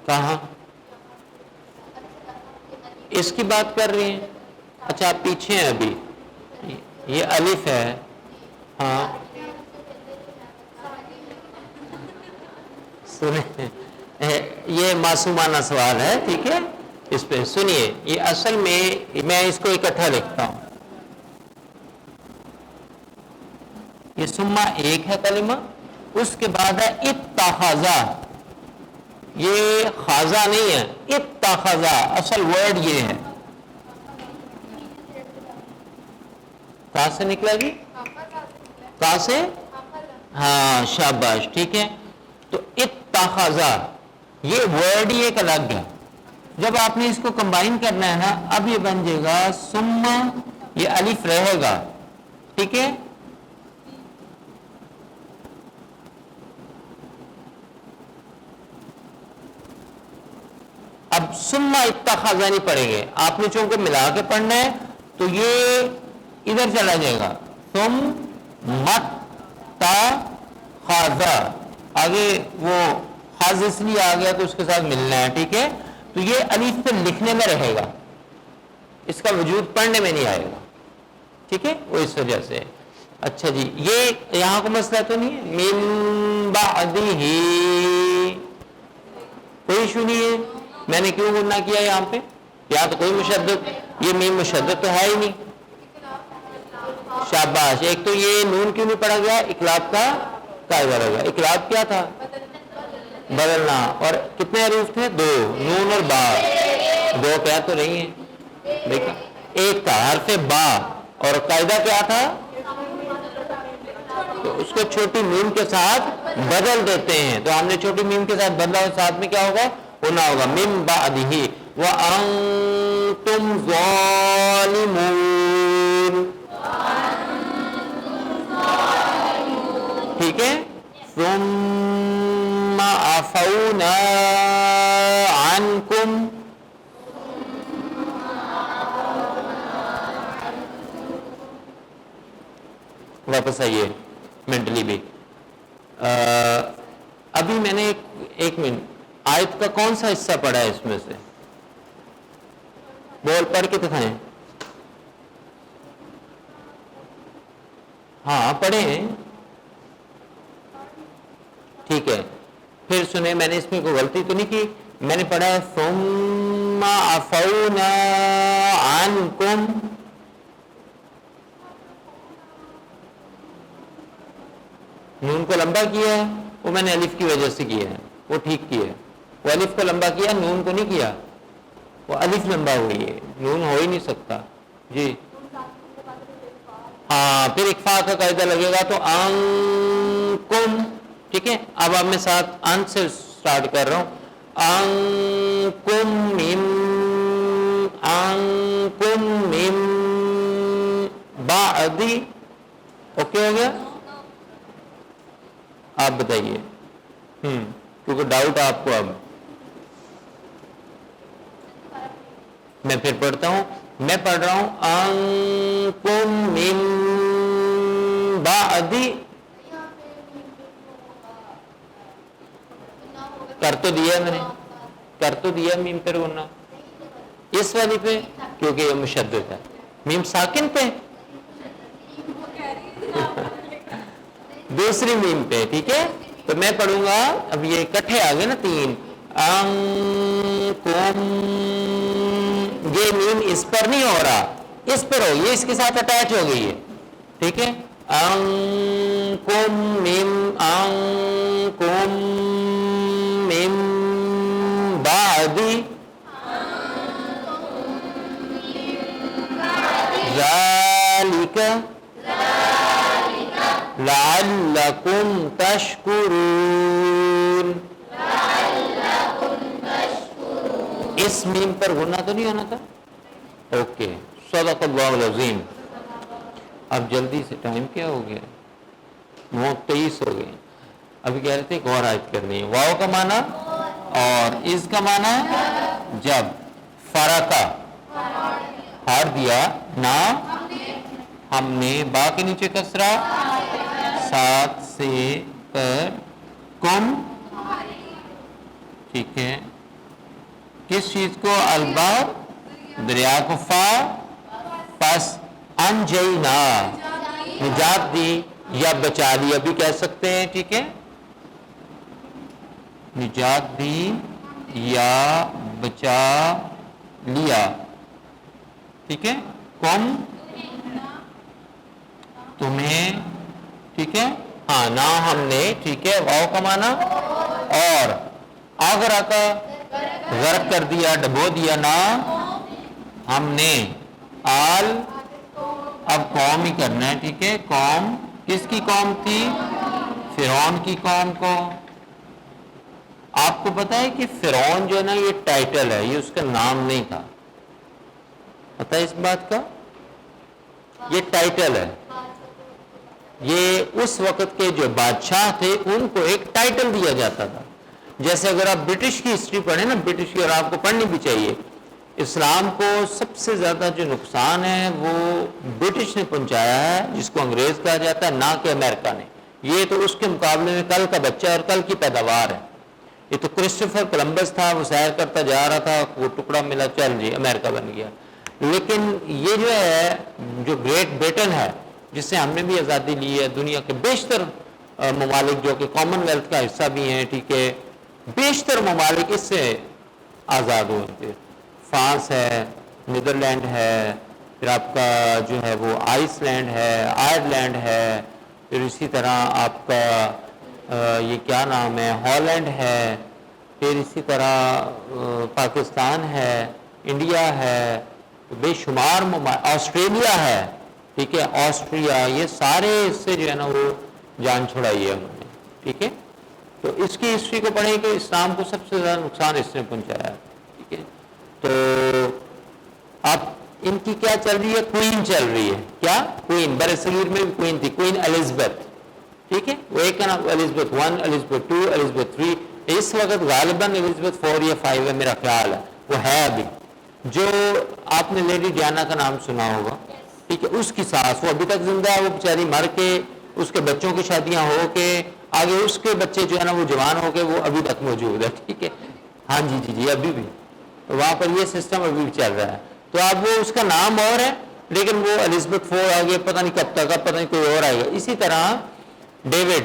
کہاں اس کی بات کر رہی ہیں؟ اچھا آپ پیچھے ہیں ابھی. یہ الف ہے. ہاں سنیں, یہ معصومانہ سوال ہے. ٹھیک ہے, اس پہ سنیے. یہ اصل میں اس کو اکٹھا لکھتا ہوں. یہ سما ایک ہے کلمہ, اس کے بعد ہے اتخذا. یہ خاضا نہیں ہے, اتخذا اصل ورڈ یہ ہے. کہاں سے نکلا جی؟ کہاں سے؟ ہاں شاباش. ٹھیک ہے. تو اتخذا یہ ورڈ ہی ایک الگ ہے. جب آپ نے اس کو کمبائن کرنا ہے نا, اب یہ بن جائے گا ثم, یہ الف رہے گا. ٹھیک ہے. اب ثم اتخذا نہیں پڑھیں گے آپ نے, چونکہ ملا کے پڑھنا ہے تو یہ ادھر چلا جائے گا. ثم اتخذا آگے وہ خاص اس لیے آ گیا تو اس کے ساتھ ملنا ہے. ٹھیک ہے. تو یہ الف پہ لکھنے میں رہے گا, اس کا وجود پڑھنے میں نہیں آئے گا. ٹھیک ہے، وہ اس وجہ سے. اچھا جی، یہ یہاں کو مسئلہ تو نہیں ہے من بعدہ، کوئی ایشو نہیں ہے. میں نے کیوں گناہ کیا یہاں پہ؟ یہاں تو کوئی مشدد، یہ میم مشدد تو ہے ہی نہیں. شاباش. ایک تو یہ نون کیوں نہیں پڑھا گیا؟ اقلاب کا قاعدہ لگا. اقلاب کیا تھا؟ بدلنا. اور کتنے حروف تھے؟ دو، نون اور با. دو کیا تو نہیں ہے، دیکھا ایک تھا حرف با، اور قاعدہ کیا تھا؟ تو اس کو چھوٹی میم کے ساتھ بدل دیتے ہیں. تو ہم نے چھوٹی میم کے ساتھ بدلا، اور ساتھ میں کیا ہوگا؟ ہونا ہوگا من بعدہ وانتم ظالمون. ٹھیک ہے. ثم عفونا عنکم. واپس آئیے مینٹلی بھی. ابھی میں نے ایک منٹ آیت کا کون سا حصہ پڑھا ہے اس میں سے؟ بول پڑھ کے دکھائیں. ہاں پڑھیں. ٹھیک ہے، پھر سنیں، میں نے اس میں کوئی غلطی تو نہیں کی. میں نے پڑھا ہے ثم عفونا عنکم. نون کو لمبا کیا ہے، وہ میں نے الف کی وجہ سے کیا ہے، وہ ٹھیک کیا ہے. وہ الف کو لمبا کیا، نون کو نہیں کیا. وہ الف لمبا ہوئی ہے، نون ہو ہی نہیں سکتا. جی ہاں، پھر اکفا کا قاعدہ لگے گا تو انکم. ٹھیک ہے. اب میں ساتھ ان سے سٹارٹ کر رہا ہوں. انکم من بعدی. اوکے ہو گیا؟ آپ بتائیے. کیونکہ ڈاؤٹ آپ کو. اب میں پھر پڑھتا ہوں. میں پڑھ رہا ہوں انکم من بعدی. کر تو دیا میں نے، کر تو دیا میم پر گنا اس والی پہ، کیونکہ یہ مشدد ہے. میم ساکن پہ، دوسری میم پہ. ٹھیک ہے. تو میں پڑھوں گا. اب یہ اکٹھے آ گئے نا تین. انکم، یہ میم اس پر نہیں ہو رہا، اس پر ہو، یہ اس کے ساتھ اٹیچ ہو گئی ہے. ٹھیک ہے. انکم من بعدی ذالک لعلکم تشکرون. اس میم پر غنہ تو نہیں ہونا تھا. اوکے. صدق اللہ العظیم. اب جلدی سے، ٹائم کیا ہو گیا؟ 9:23 ہو گئے. ابھی کہہ رہے تھے ایک اور آیت کرنی ہے. واو کا معنی اور اس کا معنی جب فرقہ ہار دیا نا ہم نے، با کے نیچے کسرا، ساتھ سے پر کم. ٹھیک ہے. کس چیز کو؟ البار، دریا کو فا، پس انجینا، نجات دی یا بچا لیا بھی کہہ سکتے ہیں. ٹھیک ہے. نجات دی یا بچا لیا. ٹھیک ہے. کم تمہیں. ٹھیک ہے. ہاں نہ ہم نے. ٹھیک ہے. واؤ کا معنی اور آگرہ کا غرق کر دیا، ڈبو دیا. نہ ہم نے آل، اب قوم ہی کرنا ہے. ٹھیک ہے. قوم کس کی قوم تھی؟ فرعون کی قوم کو. آپ کو پتا ہے کہ فرعون جو ہے نا یہ ٹائٹل ہے، یہ اس کا نام نہیں تھا. پتا ہے اس بات کا؟ یہ ٹائٹل ہے. یہ اس وقت کے جو بادشاہ تھے ان کو ایک ٹائٹل دیا جاتا تھا. جیسے اگر آپ برٹش کی ہسٹری پڑھیں نا، برٹش کی، اور آپ کو پڑھنی بھی چاہیے. اسلام کو سب سے زیادہ جو نقصان ہے وہ برٹش نے پہنچایا ہے، جس کو انگریز کہا جاتا ہے، نہ کہ امریکہ نے. یہ تو اس کے مقابلے میں کل کا بچہ اور کل کی پیداوار ہے. یہ تو کرسٹوفر کولمبس تھا، وہ سیر کرتا جا رہا تھا، وہ ٹکڑا ملا، چل جی امریکہ بن گیا. لیکن یہ جو ہے جو گریٹ بریٹن ہے جس سے ہم نے بھی آزادی لی ہے، دنیا کے بیشتر ممالک جو کہ کامن ویلتھ کا حصہ بھی ہیں، ٹھیک ہے، بیشتر ممالک اس سے آزاد ہوئے تھے۔ فرانس ہے، نیدرلینڈ ہے، پھر آپ کا جو ہے وہ آئس لینڈ ہے، آئرلینڈ ہے، پھر اسی طرح آپ کا یہ کیا نام ہے، ہالینڈ ہے، پھر اسی طرح پاکستان ہے، انڈیا ہے، بے شمار آسٹریلیا ہے، ٹھیک ہے، آسٹریا، یہ سارے اس سے جو ہے نا وہ جان چھڑائی ہے انہوں نے، ٹھیک ہے۔ تو اس کی ہسٹری کو پڑھیں کہ اسلام کو سب سے زیادہ نقصان اس نے پہنچایا ہے، ٹھیک ہے۔ تو اب ان کی کیا چل رہی ہے؟ کوئین چل رہی ہے، کیا کوئین؟ برصغیر میں بھی کوئین تھی، کوئین الزبتھ، ٹھیک ہے، وہ ایک کا نام الزبتھ 1، الزبتھ 2، الزبتھ 3، اس وقت غالباً الزبتھ 4 یا 5 ہے میرا خیال ہے، وہ ہے ابھی۔ جو آپ نے لیڈی ڈیانا کا نام سنا ہوگا، ٹھیک ہے، اس کی ساس وہ ابھی تک زندہ ہے، وہ بیچاری مر کے اس کے بچوں کی شادیاں ہو کے آگے اس کے بچے جو ہے نا وہ جوان ہو کے وہ ابھی تک موجود ہے، ٹھیک ہے، ہاں جی جی جی ابھی بھی تو وہاں پر یہ سسٹم ابھی بھی چل رہا ہے۔ تو اب وہ اس کا نام اور ہے لیکن وہ الزبتھ 4 آ گیا، پتہ نہیں کب تک، اب پتہ نہیں کوئی اور آئے گا۔ اسی طرح David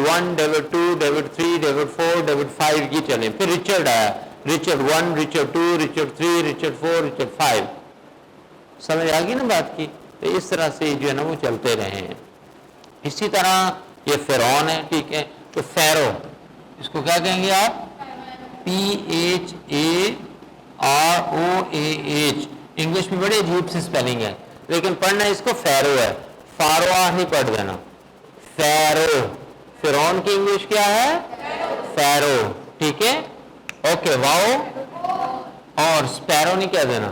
1، David 2، David 3، David 4، David 5 یہ چلیں، پھر رچرڈ آیا، Richard 1، Richard 2، Richard 3، Richard 4، Richard 5، سمجھ آ گئی نا بات کی؟ تو اس طرح سے جو ہے نا وہ چلتے رہے ہیں۔ اسی طرح یہ فرعون ہے، ٹھیک ہے، تو فیرو اس کو کیا کہیں گے آپ؟ PHAROAH، انگلش میں بڑی عجیب سی سپیلنگ ہے لیکن پڑھنا اس کو فیرو ہے، فاروہ نہیں پڑھ دینا، فیرو۔ فرعون کی انگلش کیا ہے؟ فیرو، ٹھیک ہے، اوکے، واؤ اور سپیرو نہیں کہہ دینا،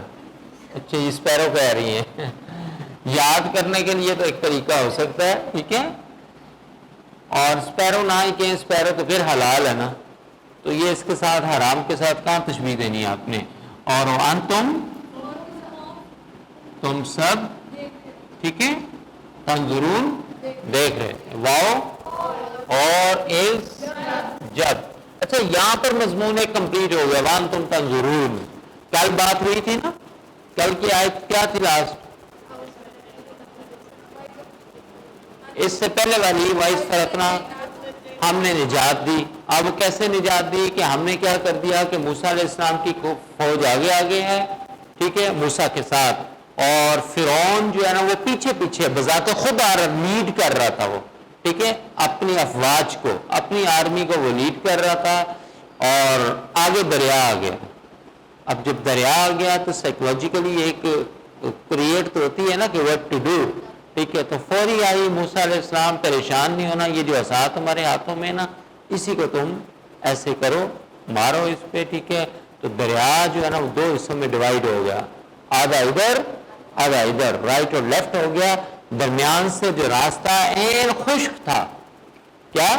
اچھا یہ سپیرو کہہ رہی ہیں یاد کرنے کے لیے تو ایک طریقہ ہو سکتا ہے، ٹھیک ہے، اور سپیرو نہ ہی کہیں، سپیرو تو پھر حلال ہے نا، تو یہ اس کے ساتھ حرام کے ساتھ کہاں تشبیہ دینی ہے آپ نے؟ اور تم سب، ٹھیک ہے، تنظرون دیکھ رہے، واؤ اور از جب، اچھا یہاں پر مضمون ایک کمپلیٹ ہو گیا، وان تم تنظرون۔ کل بات ہوئی تھی نا، کل کی آیت کیا تھی لاسٹ؟ اس سے پہلے والی وائس فرقنا، ہم نے نجات دی۔ اب کیسے نجات دی؟ کہ ہم نے کیا کر دیا کہ موسیٰ علیہ السلام کی فوج آگے آگے ہے، ٹھیک ہے، موسیٰ کے ساتھ، اور فرعون جو ہے نا وہ پیچھے پیچھے بذات خود لیڈ کر رہا تھا، وہ ٹھیک ہے، اپنی افواج کو، اپنی آرمی کو وہ لیڈ کر رہا تھا، اور آگے دریا آ گیا۔ اب جب دریا آ گیا تو سائیکولوجیکلی ایک کریٹ تو ہوتی ہے نا کہ what to do، ٹھیک ہے، تو فوری آئی موسیٰ علیہ السلام، پریشان نہیں ہونا، یہ جو عصا تمہارے ہاتھوں میں نا اسی کو تم ایسے کرو، مارو اس پہ، ٹھیک ہے، تو دریا جو ہے نا وہ 2 حصوں میں ڈیوائیڈ ہو گیا، آدھا ادھر آدھا ادھر، رائٹ اور لیفٹ ہو گیا، درمیان سے جو راستہ عین خشک تھا، کیا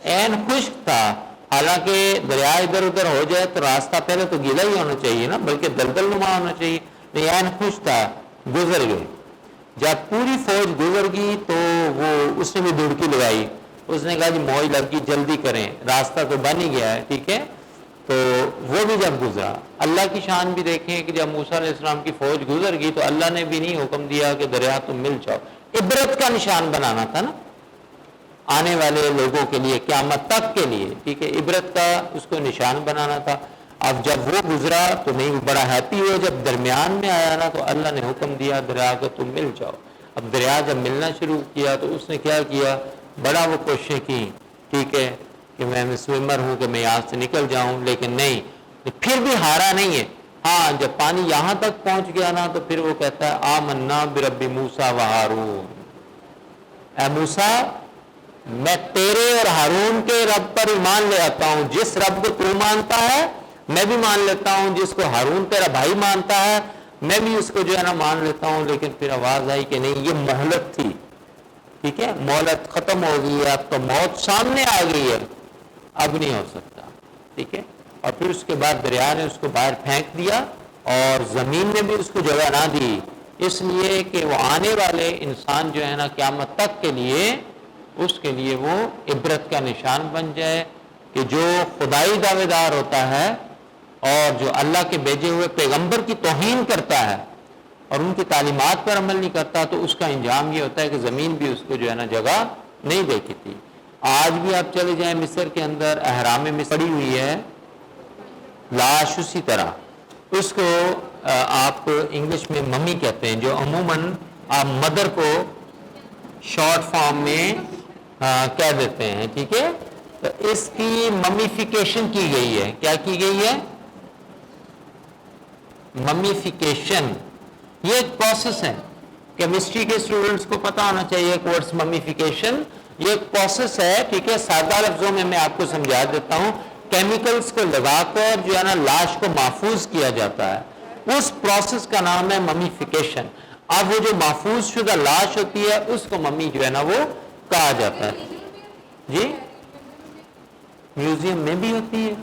عین خشک تھا، حالانکہ دریا ادھر ادھر ہو جائے تو راستہ پہلے تو گیلا ہی ہونا چاہیے نا، بلکہ دلدل نما ہونا چاہیے، نہیں عین خشک تھا، گزر گئے۔ جب پوری فوج گزر گئی تو وہ اس نے بھی دڑکی لگائی، اس نے کہا جی موج لگ گئی، جلدی کریں، راستہ تو بن ہی گیا ہے، ٹھیک ہے، تو وہ بھی جب گزرا، اللہ کی شان بھی دیکھیں کہ جب موسیٰ علیہ السلام کی فوج گزر گئی تو اللہ نے بھی نہیں حکم دیا کہ دریا تم مل جاؤ، عبرت کا نشان بنانا تھا نا آنے والے لوگوں کے لیے، قیامت تک کے لیے، ٹھیک ہے، عبرت کا اس کو نشان بنانا تھا۔ اب جب وہ گزرا تو نہیں بڑا ہیپی ہوا، جب درمیان میں آیا نا تو اللہ نے حکم دیا دریا کو تم مل جاؤ۔ اب دریا جب ملنا شروع کیا تو اس نے کیا کیا، بڑا وہ کوششیں کی، ٹھیک ہے، کہ میں سوئمر ہوں کہ میں یہاں سے نکل جاؤں، لیکن نہیں، پھر بھی ہارا نہیں ہے۔ ہاں جب پانی یہاں تک پہنچ گیا نا تو پھر وہ کہتا ہے آمنا برب موسیٰ و ہارون، اے موسیٰ میں تیرے اور ہارون کے رب پر ایمان لے آتا ہوں، جس رب کو تو مانتا ہے میں بھی مان لیتا ہوں، جس کو ہارون تیرا بھائی مانتا ہے میں بھی اس کو جو ہے نا مان لیتا ہوں۔ لیکن پھر آواز آئی کہ نہیں، یہ مہلت تھی، ٹھیک ہے، مہلت ختم ہو گئی ہے، اب تو موت سامنے آ گئی ہے، اب نہیں ہو سکتا، ٹھیک ہے۔ اور پھر اس کے بعد دریا نے اس کو باہر پھینک دیا اور زمین نے بھی اس کو جگہ نہ دی، اس لیے کہ وہ آنے والے انسان جو ہے نا قیامت تک کے لیے اس کے لیے وہ عبرت کا نشان بن جائے کہ جو خدائی دعوے دار ہوتا ہے اور جو اللہ کے بھیجے ہوئے پیغمبر کی توہین کرتا ہے اور ان کی تعلیمات پر عمل نہیں کرتا تو اس کا انجام یہ ہوتا ہے کہ زمین بھی اس کو جو ہے نا جگہ نہیں دیتی تھی. آج بھی آپ چلے جائیں مصر کے اندر احرام میں پڑی ہوئی ہے لاش اسی طرح, اس کو آپ انگلش میں ممی کہتے ہیں, جو عموماً آپ مدر کو شارٹ فارم میں کہہ دیتے ہیں, ٹھیک ہے. تو اس کی ممیفیکیشن کی گئی ہے. کیا کی گئی ہے؟ ممیفیکیشن. یہ ایک پروسیس ہے, کیمسٹری کے اسٹوڈنٹس کو پتا ہونا چاہیے کورس ممیفیکیشن. یہ ایک پروسیس ہے, ٹھیک ہے. سادہ لفظوں میں آپ کو سمجھا دیتا ہوں. کیمیکلز کو لگا کر جو ہے نا لاش کو محفوظ کیا جاتا ہے, اس پروسیس کا نام ہے ممیفیکیشن. اب وہ جو محفوظ شدہ لاش ہوتی ہے اس کو ممی جو ہے نا وہ کہا جاتا ہے. جی میوزیم میں بھی ہوتی ہے.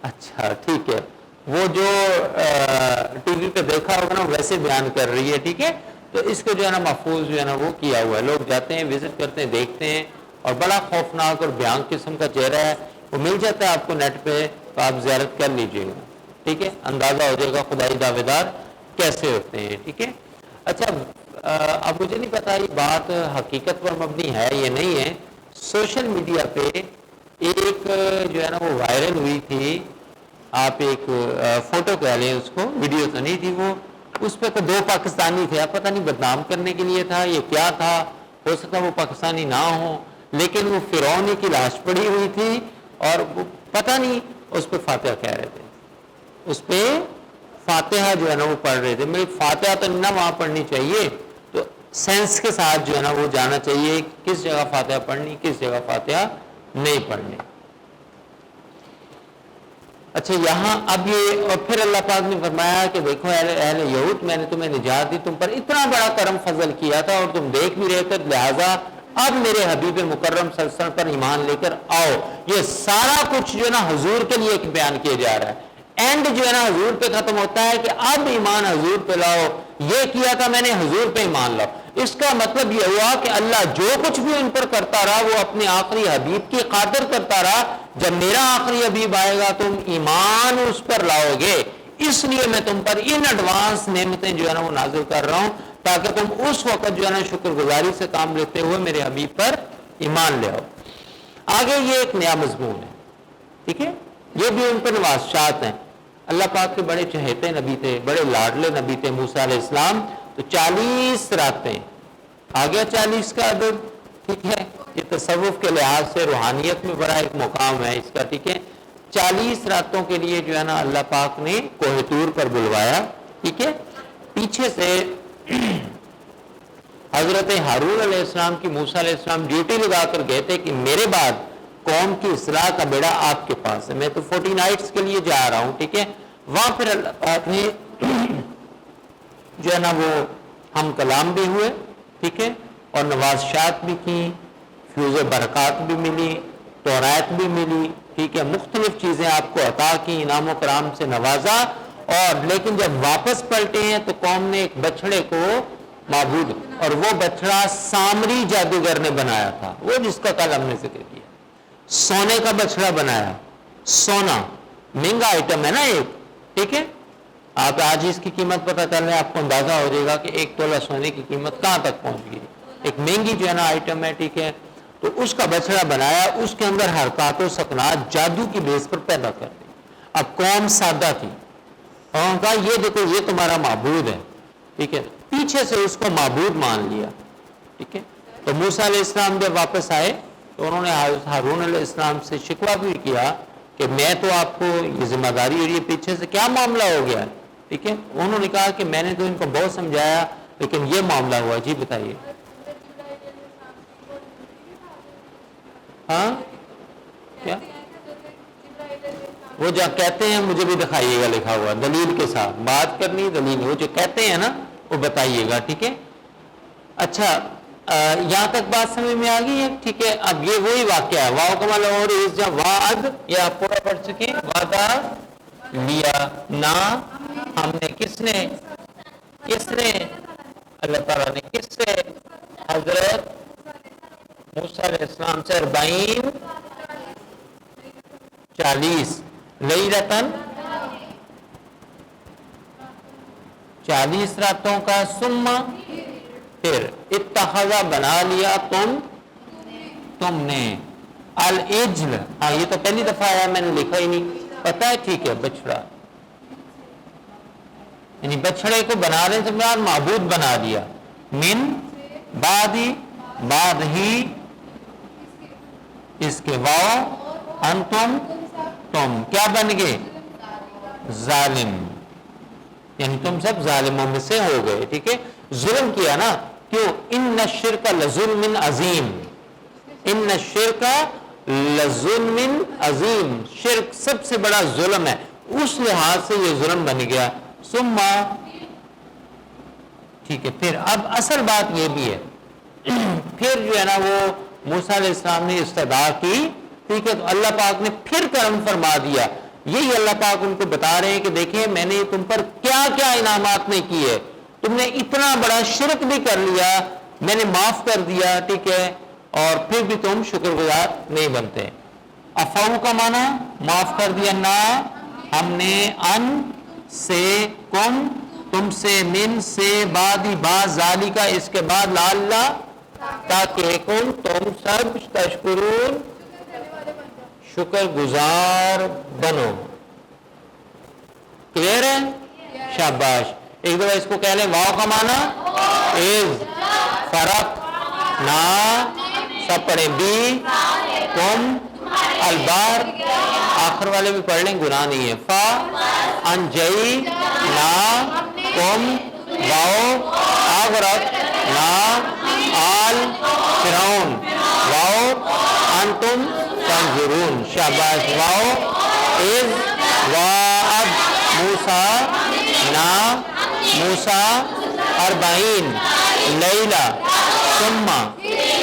اچھا ٹھیک ہے, وہ جو ٹی وی پہ دیکھا ہوگا نا ویسے بیان کر رہی ہے, ٹھیک ہے. تو اس کو جو ہے نا محفوظ جو ہے نا وہ کیا ہوا ہے. لوگ جاتے ہیں, وزٹ کرتے ہیں, دیکھتے ہیں, اور بڑا خوفناک اور بھیانک قسم کا چہرہ ہے. وہ مل جاتا ہے آپ کو نیٹ پہ, تو آپ زیارت کر لیجئے گا, ٹھیک ہے. اندازہ ہو جائے گا خدائی دعوے دار کیسے ہوتے ہیں, ٹھیک ہے. اچھا اب مجھے نہیں پتا یہ بات حقیقت پر مبنی ہے یا نہیں ہے. سوشل میڈیا پہ ایک جو ہے نا وہ وائرل ہوئی تھی, آپ ایک فوٹو کہہ لیں اس کو, ویڈیو تو نہیں تھی وہ. اس پہ تو 2 پاکستانی تھے, اب پتہ نہیں بدنام کرنے کے لیے تھا یہ کیا تھا, ہو سکتا وہ پاکستانی نہ ہوں, لیکن وہ فرعون کی لاش پڑی ہوئی تھی اور وہ پتہ نہیں اس پہ فاتحہ کہہ رہے تھے. اس پہ فاتحہ جو ہے نا وہ پڑھ رہے تھے. میری فاتحہ تو نہ وہاں پڑھنی چاہیے, تو سینس کے ساتھ جو ہے نا وہ جانا چاہیے کس جگہ فاتحہ پڑھنی, کس جگہ فاتحہ نہیں پڑھنی. اچھا یہاں اب یہ, اور پھر اللہ پاک نے فرمایا کہ دیکھو اہل یہود, میں نے تمہیں نجات دی, تم پر اتنا بڑا کرم فضل کیا تھا اور تم دیکھ بھی رہے تھے, لہٰذا اب میرے حبیب مکرم صلی اللہ علیہ وسلم پر ایمان لے کر آؤ. یہ سارا کچھ جو ہے نا حضور کے لیے بیان کیا جا رہا ہے. اینڈ جو ہے نا حضور پہ ختم ہوتا ہے کہ اب ایمان حضور پہ لاؤ, یہ کیا تھا میں نے, حضور پہ ایمان لاؤ. اس کا مطلب یہ ہوا کہ اللہ جو کچھ بھی ان پر کرتا رہا وہ اپنے آخری حبیب کی خاطر کرتا رہا. جب میرا آخری حبیب آئے گا تم ایمان اس پر لاؤ گے, اس لیے میں تم پر ان ایڈوانس نعمتیں جو ہے نا وہ نازل کر رہا ہوں, تاکہ تم اس وقت جو ہے نا شکر گزاری سے کام لیتے ہوئے میرے حبیب پر ایمان لے آؤ. آگے یہ ایک نیا مضمون ہے, ٹھیک ہے. یہ بھی ان پر نوازشات ہیں. اللہ پاک کے بڑے چہیتے نبی تھے, بڑے لاڈلے نبی تھے موسیٰ علیہ السلام. تو 40 راتیں آ گیا, 40 کا عدد, ٹھیک ہے. یہ تصوف کے لحاظ سے روحانیت میں بڑا ایک مقام ہے اس کا, ٹھیک ہے. 40 راتوں کے لیے جو ہے نا اللہ پاک نے کوہ طور پر بلوایا, ٹھیک ہے. پیچھے سے حضرت ہارون علیہ السلام کی موسیٰ علیہ السلام ڈیوٹی لگا کر گئے تھے کہ میرے بعد قوم کی اصلاح کا بیڑا آپ کے پاس ہے, میں تو 40 نائٹس کے لیے جا رہا ہوں, ٹھیک ہے. وہاں پھر اللہ پاک نے جو ہے نا وہ ہم کلام بھی ہوئے, ٹھیک ہے, اور نوازشات بھی کی, فیوز برکات بھی ملی, تورات بھی ملی, ٹھیک ہے. مختلف چیزیں آپ کو عطا کی, انعام و کرام سے نوازا. اور لیکن جب واپس پلٹے ہیں تو قوم نے ایک بچڑے کو معبود, اور وہ بچڑا سامری جادوگر نے بنایا تھا, وہ جس کا کل ہم نے ذکر کیا. سونے کا بچڑا بنایا, سونا مہنگا آئٹم ہے نا ایک, ٹھیک ہے. آپ آج اس کی قیمت پتہ چل رہا ہے, آپ کو اندازہ ہو جائے گا کہ 1 تولہ سونے کی قیمت کہاں تک پہنچ گئی. ایک مہنگی جو ہے نا آئٹم ہے, ٹھیک ہے. تو اس کا بچڑا بنایا, اس کے اندر حرکات و سکنات جادو کی بیس پر پیدا کر دی. اب قوم سادہ تھی, اور کہا یہ دیکھو یہ تمہارا معبود ہے, ٹھیک ہے. پیچھے سے اس کو معبود مان لیا, ٹھیک ہے. تو موسیٰ علیہ السلام جب واپس آئے تو انہوں نے ہارون علیہ السلام سے شکوہ بھی کیا کہ میں تو آپ کو یہ ذمہ داری, اور یہ پیچھے سے کیا معاملہ ہو گیا, ٹھیک ہے. انہوں نے کہا کہ میں نے تو ان کو بہت سمجھایا لیکن یہ معاملہ ہوا. جی بتائیے. ہاں کیا وہ جو کہتے ہیں مجھے بھی دکھائیے گا لکھا ہوا, دلیل کے ساتھ بات کرنی, دلیل, وہ جو کہتے ہیں نا وہ بتائیے گا, ٹھیک ہے. اچھا یہاں تک بات سمجھ میں آ گئی ہے, ٹھیک ہے. اب یہ وہی واقعہ ہے, واؤ کمال اور جب وعد, یہ آپ پورا پڑھ چکے, وعدہ لیا نہ ہم نے, کس نے اللہ تعالیٰ نے کس سے, حضرت موسیٰ علیہ السلام سے 40 لیلتن 40 راتوں کا، ثم پھر اتخذا بنا لیا تم نے العجل، ہاں یہ تو پہلی دفعہ آیا، میں نے لکھا ہی نہیں، پتا ہے ٹھیک ہے، بچڑا، یعنی بچڑے کو بنانے سے مراد معبود بنا دیا، من بعد ہی اس کے واو انتم تم کیا بن گئے، ظالم، یعنی تم سب ظالموں میں سے ہو گئے، ٹھیک ہے، ظلم کیا نا، کیوں، ان الشرک لظلم عظیم، ان الشرک لظلم عظیم، شرک سب سے بڑا ظلم ہے، اس لحاظ سے یہ ظلم بن گیا، ثم، ٹھیک ہے، پھر اب اصل بات یہ بھی ہے، پھر جو ہے نا وہ موسیٰ علیہ السلام نے استدعا کی، ٹھیک ہے، تو اللہ پاک نے پھر کرم فرما دیا، یہی اللہ پاک ان کو بتا رہے ہیں کہ دیکھیں میں نے تم پر کیا کیا انعامات نہیں کیے، تم نے اتنا بڑا شرک بھی کر لیا، میں نے معاف کر دیا، ٹھیک ہے، اور پھر بھی تم شکر گزار نہیں بنتے۔ افو کا معنی معاف کر دیا، نہ ہم نے، ان سے، تم سے، من سے، بعد ذالی کا اس کے بعد، لعل تاکہ تم سب تشکرون شکر گزار بنو، کلیئر ہے، شاباش، ایک دفعہ اس کو کہہ لیں، واو کا معنی از، فرق، نا، سب پڑھیں، بی، تم، البار، آخر والے بھی پڑھ لیں، گناہ نہیں ہے، فا، انجئی، نا، تم، واو، آغرق، نا، آل، فرعون، واو، انتم، تنظرون، شاباش، واو، از، وعد، موسیٰ، نا، موسیٰ، 40 لیلہ، ثم،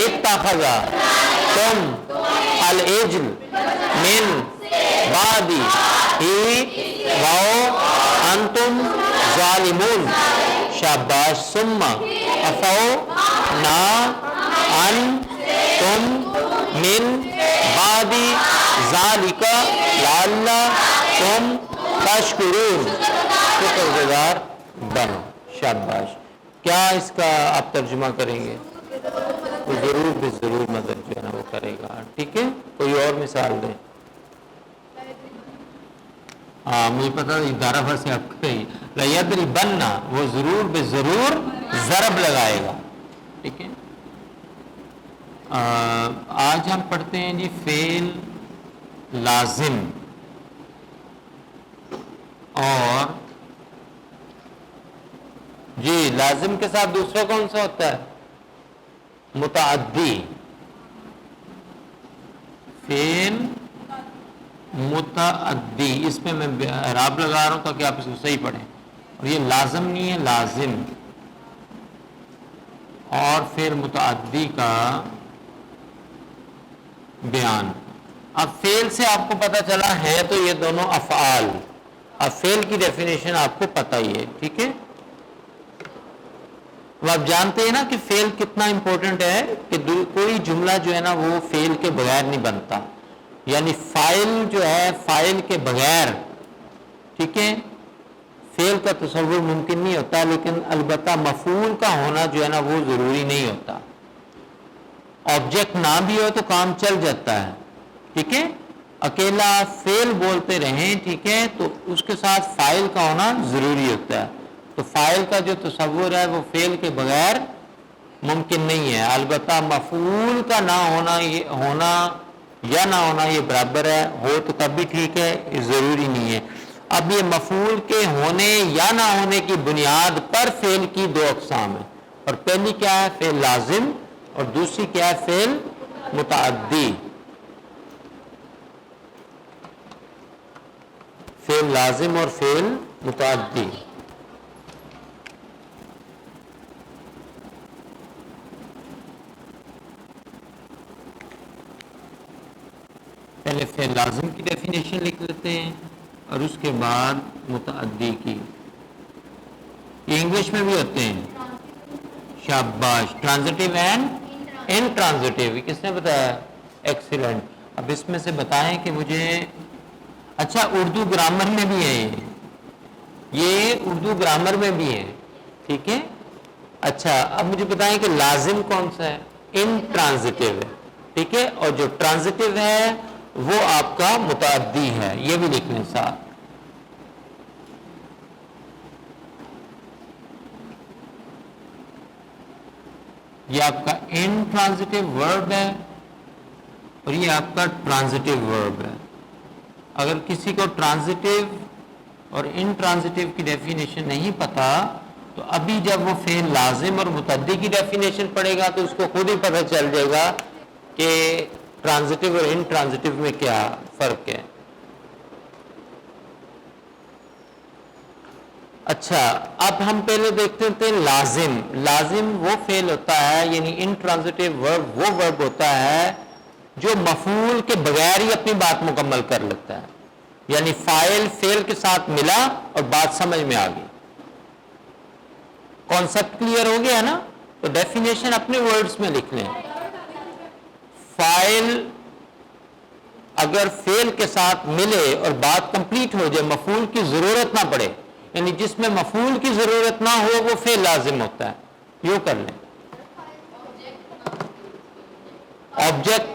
اتخذا، تم، العجل، من، بعد ہی، واو، انتم، ظالمون، شاباش، ثم، افو، نا، ان، تم، من، بعد ذالک، لعل تم تشکرون شکر گزار بنو، شاباش، کیا اس کا آپ ترجمہ کریں گے؟ تو ضرور بھی ضرور مدد جو ہے نا وہ کرے گا، ٹھیک ہے، کوئی اور مثال دیں، ہاں مجھے پتا ادارہ بھر سے آپ کہیں لَيَضْرِبَنَّ، وہ ضرور بے ضرور ضرب لگائے گا، ٹھیک ہے، آج ہم پڑھتے ہیں جی فعل لازم اور جی لازم کے ساتھ دوسرا کون سا ہوتا ہے؟ متعدی، فعل متعدی، اس میں میں اعراب لگا رہا ہوں تاکہ آپ اس کو صحیح پڑھیں، اور یہ لازم نہیں ہے، لازم، اور پھر متعدی کا بیان۔ اب فعل سے آپ کو پتہ چلا ہے تو یہ دونوں افعال، اب فعل کی ڈیفینیشن آپ کو پتہ ہی ہے، ٹھیک ہے، اب آپ جانتے ہیں نا کہ فعل کتنا امپورٹنٹ ہے، کہ کوئی جملہ جو ہے نا وہ فعل کے بغیر نہیں بنتا، یعنی فاعل جو ہے فاعل کے بغیر، ٹھیک ہے، فعل کا تصور ممکن نہیں ہوتا، لیکن البتہ مفعول کا ہونا جو ہے نا وہ ضروری نہیں ہوتا، آبجیکٹ نہ بھی ہو تو کام چل جاتا ہے، ٹھیک ہے، اکیلا فعل بولتے رہیں، ٹھیک ہے، تو اس کے ساتھ فاعل کا ہونا ضروری ہوتا ہے، تو فاعل کا جو تصور ہے وہ فعل کے بغیر ممکن نہیں ہے، البتہ مفعول کا نہ ہونا یا نہ ہونا یہ برابر ہے، ہو تو تب بھی ٹھیک ہے، یہ ضروری نہیں ہے۔ اب یہ مفعول کے ہونے یا نہ ہونے کی بنیاد پر فعل کی دو اقسام ہیں، اور پہلی کیا ہے؟ فعل لازم، اور دوسری کیا ہے؟ فعل متعدی۔ فعل لازم اور فعل متعدی، پہلے فعل لازم کی ڈیفینیشن لکھ لیتے ہیں اور اس کے بعد متعدی کی، یہ انگلش میں بھی ہوتے ہیں، شاباش، ٹرانزٹیو اینڈ انٹرانزٹیو، کس نے بتایا؟ ایکسیلنٹ، اب اس میں سے بتائیں کہ مجھے، اچھا اردو گرامر میں بھی ہے یہ اردو گرامر میں بھی ہے، ٹھیک ہے. اچھا اب مجھے بتائیں کہ لازم کون سا ہے؟ انٹرانزٹیو ہے، ٹھیک ہے. اور جو ٹرانزٹیو ہے وہ آپ کا متعدی ہے، یہ بھی لکھ لیں ساتھ. یہ آپ کا انٹرانزٹیو ورب ہے اور یہ آپ کا ٹرانزٹیو ورب ہے. اگر کسی کو ٹرانزٹیو اور انٹرانزٹیو کی ڈیفینیشن نہیں پتا تو ابھی جب وہ فعل لازم اور متعدی کی ڈیفینیشن پڑھے گا تو اس کو خود ہی پتہ چل جائے گا کہ ٹرانزٹیو اور انٹرانزٹیو میں کیا فرق ہے. اچھا اب ہم پہلے دیکھتے تھے لازم. لازم وہ فعل ہوتا ہے یعنی انٹرانزٹیو ورب وہ ورب ہوتا ہے جو مفعول کے بغیر ہی اپنی بات مکمل کر لیتا ہے، یعنی فاعل فعل کے ساتھ ملا اور بات سمجھ میں آ گئی. کانسیپٹ کلیئر ہو گیا نا؟ تو ڈیفینیشن اپنے ورڈز میں لکھ لیں. فاعل اگر فعل کے ساتھ ملے اور بات کمپلیٹ ہو جائے، مفعول کی ضرورت نہ پڑے، یعنی جس میں مفعول کی ضرورت نہ ہو وہ فعل لازم ہوتا ہے. یوں کر لیں. آبجیکٹ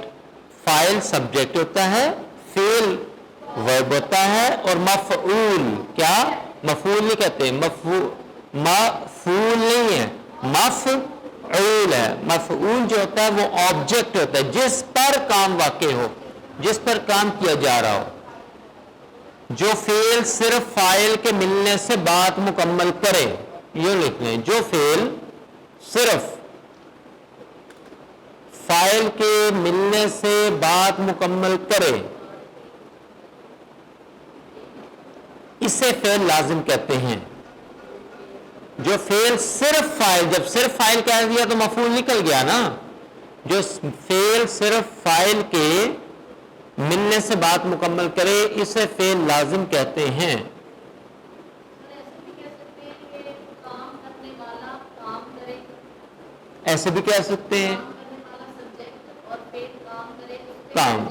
فاعل سبجیکٹ ہوتا ہے، فعل ورب ہوتا ہے اور مفعول کیا؟ مفعول نہیں کہتے، مفعول نہیں ہے، مفعول ہے. مفعول جو ہوتا ہے وہ آبجیکٹ ہوتا ہے جس پر کام واقع ہو، جس پر کام کیا جا رہا ہو. جو فعل صرف فاعل کے ملنے سے بات مکمل کرے، یہ لکھ لیں. جو فعل صرف فاعل کے ملنے سے بات مکمل کرے اسے فعل لازم کہتے ہیں. جو فعل صرف فاعل، جب صرف فاعل کہہ دیا تو مفعول نکل گیا نا. جو فعل صرف فاعل کے ملنے سے بات مکمل کرے اسے فعل لازم کہتے ہیں. ایسے بھی کہہ سکتے ہیں کام،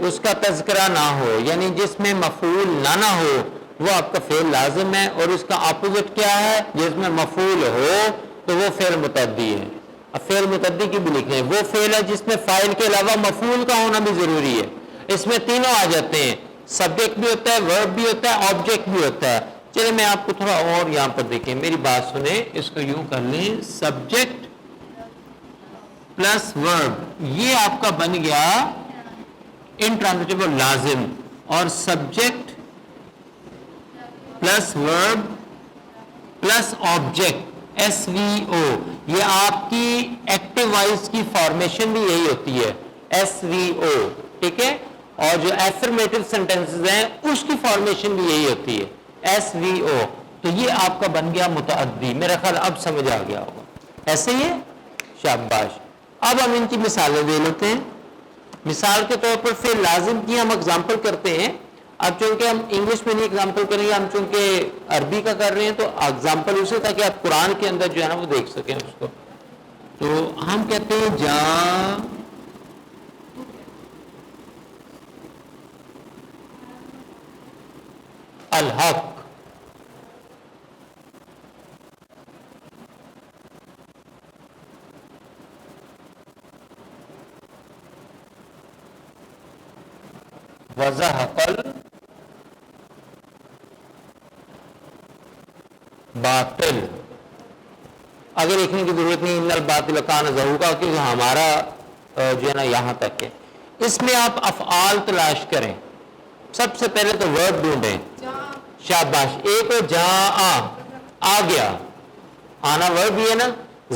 اس کا تذکرہ نہ ہو، یعنی جس میں مفعول نہ ہو وہ آپ کا فعل لازم ہے. اور اس کا اپوزٹ کیا ہے؟ جس میں مفعول ہو تو وہ فعل متعدی ہے. اب فعل متعدی کی بھی لکھیں. وہ فعل ہے جس میں فاعل کے علاوہ مفعول کا ہونا بھی ضروری ہے. اس میں تینوں آ جاتے ہیں، سبجیکٹ بھی ہوتا ہے، ورب بھی ہوتا ہے، آبجیکٹ بھی ہوتا ہے. چلے میں آپ کو تھوڑا اور یہاں پر دیکھیں، میری بات سنیں، اس کو یوں کر لیں سبجیکٹ پلس ورب، یہ آپ کا بن گیا انٹرانزٹیو اور لازم. اور subject plus verb plus object S V O, یہ آپ کی ایکٹیو وائس کی فارمیشن بھی یہی ہوتی ہے ایس وی او، ٹھیک ہے. اور جو ایفرمیٹو سینٹینسز ہیں اس کی فارمیشن بھی یہی ہوتی ہے ایس وی او. تو یہ آپ کا بن گیا متعدی. میرا خیال اب سمجھ آ گیا ہوگا. ایسے ہی ہے، شاباش. اب ہم ان کی مثالیں دے لیتے ہیں. مثال کے طور پر فعل لازم کی ہم اگزامپل کرتے ہیں. اب چونکہ ہم انگلش میں نہیں اگزامپل کریں گے، ہم چونکہ عربی کا کر رہے ہیں تو اگزامپل اسے تاکہ آپ قرآن کے اندر جو ہے نا وہ دیکھ سکیں اس کو. تو ہم کہتے ہیں جا الحق، وزحق الباطل. آگے لکھنے کی ضرورت نہیں، ان الباطل کان زہوقا، کیونکہ ہمارا جو ہے نا یہاں تک ہے. اس میں آپ افعال تلاش کریں. سب سے پہلے تو ورب ڈھونڈیں. شاباش. ایک ہو جا آ گیا، آنا ورب بھی ہے نا.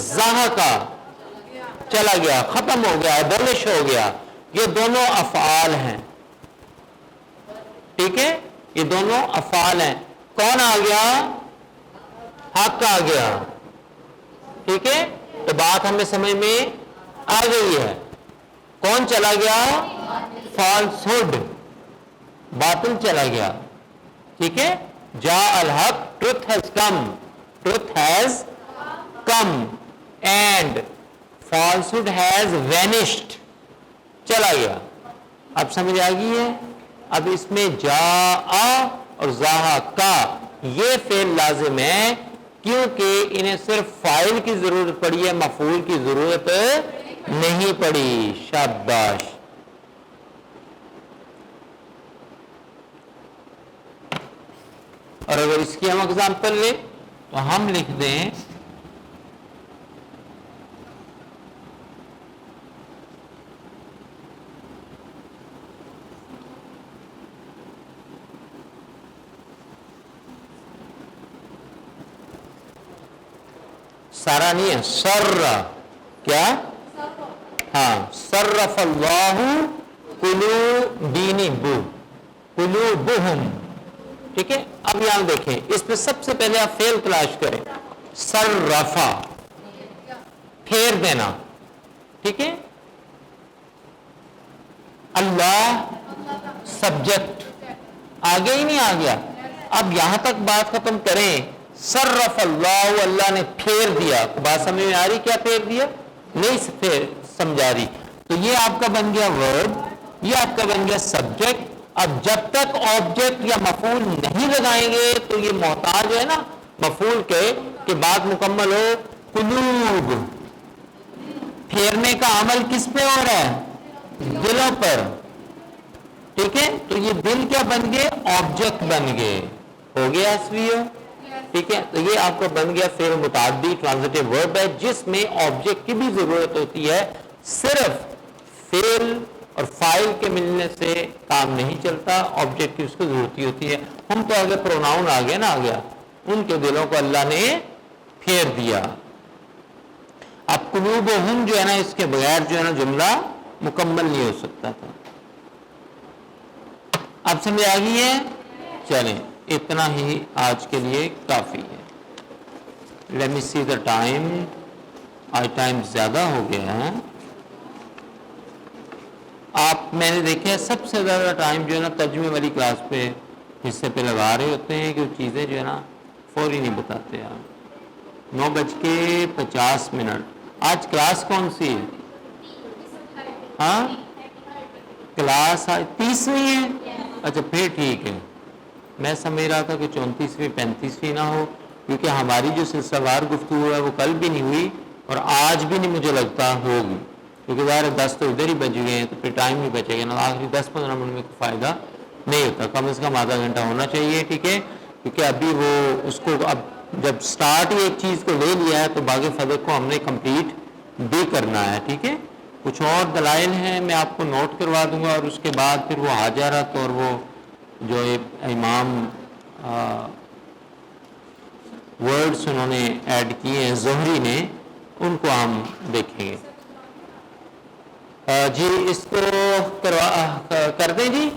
زحقا چلا گیا، ختم ہو گیا، ابولش ہو گیا. یہ دونوں افعال ہیں، ٹھیک ہے. یہ دونوں افعال ہیں. کون آ گیا؟ حق آ گیا، ٹھیک ہے. تو بات ہمیں سمجھ میں آ گئی ہے. کون چلا گیا؟ فالس ہوڈ، باطل چلا گیا، ٹھیک ہے. جا الحق، truth has come, truth has come and falsehood has vanished, چلا گیا. اب سمجھ آ گئی ہے. اب اس میں جا اور ضحکا یہ فعل لازم ہے کیونکہ انہیں صرف فاعل کی ضرورت پڑی ہے، مفعول کی ضرورت نہیں پڑی. شاباش. اور اگر اس کی ہم اگزامپل لیں تو ہم لکھ دیں سارا نہیں ہے، سر. کیا؟ ہاں، صرف اللہ قلوبہم. ٹھیک ہے. اب یہاں دیکھیں، اس میں سب سے پہلے آپ فعل تلاش کریں. صرفا، پھیر دینا. ٹھیک ہے. اللہ سبجیکٹ، آگے ہی نہیں آ گیا. اب یہاں تک بات ختم کریں. صرف اللہ، اللہ نے پھیر دیا. بات سمجھ میں آ رہی؟ کیا پھیر دیا؟ نہیں سمجھا رہی. تو یہ آپ کا بن گیا ورب، یہ آپ کا بن گیا سبجیکٹ. اب جب تک آبجیکٹ یا مفعول نہیں لگائیں گے تو یہ محتاج ہے نا مفعول کے کہ بات مکمل ہو. قلوب، پھیرنے کا عمل کس پہ ہو رہا ہے؟ دلوں پر. ٹھیک ہے. تو یہ دل کیا بن گئے؟ آبجیکٹ بن گئے. ہو گیا اسویو. ٹھیک ہے. تو یہ آپ کا بن گیا فعل متعدی ٹرانزٹیو ورب ہے جس میں آبجیکٹ کی بھی ضرورت ہوتی ہے. صرف فعل اور فاعل کے ملنے سے کام نہیں چلتا، آبجیکٹ کی اس کو ضرورت ہوتی ہے. ہم تو آگے پروناؤن آ گیا نا، آ گیا. ان کے دلوں کو اللہ نے پھیر دیا. اب قلوبہم جو ہے نا، اس کے بغیر جو ہے نا جملہ مکمل نہیں ہو سکتا تھا. اب سمجھ آ گئی ہے؟ چلیں، اتنا ہی آج کے لیے کافی ہے. Let me see the time. آج ٹائم زیادہ ہو گیا ہے. آپ میں نے دیکھا سب سے زیادہ ٹائم جو ہے نا ترجمے والی کلاس پہ حصے پہ لگا رہے ہوتے ہیں کہ وہ چیزیں جو ہے نا فوری نہیں بتاتے. آپ 9:50. آج کلاس کون سی ہے؟ ہاں، کلاس آج 30ویں ہے. اچھا پھر ٹھیک ہے. میں سمجھ رہا تھا کہ 34ویں 35ویں نہ ہو، کیونکہ ہماری جو سلسلہ وار گفتگو ہے وہ کل بھی نہیں ہوئی اور آج بھی نہیں مجھے لگتا ہوگی، کیونکہ ظاہر 10 تو ادھر ہی بج گئے ہیں تو پھر ٹائم نہیں بچے گا نا. آخری 10-15 منٹ میں کوئی فائدہ نہیں ہوتا. کم از کم آدھا گھنٹہ ہونا چاہیے. ٹھیک ہے. کیونکہ ابھی وہ اس کو اب جب سٹارٹ ہی ایک چیز کو لے لیا ہے تو باقی فدق کو ہم نے کمپلیٹ بھی کرنا ہے. ٹھیک ہے. کچھ اور دلائل ہیں میں آپ کو نوٹ کروا دوں گا اور اس کے بعد پھر وہ حاجرت اور وہ جو امام ورڈز انہوں نے ایڈ کیے ہیں زہری نے، ان کو ہم دیکھیں گے. جی اس کو کر دیں جی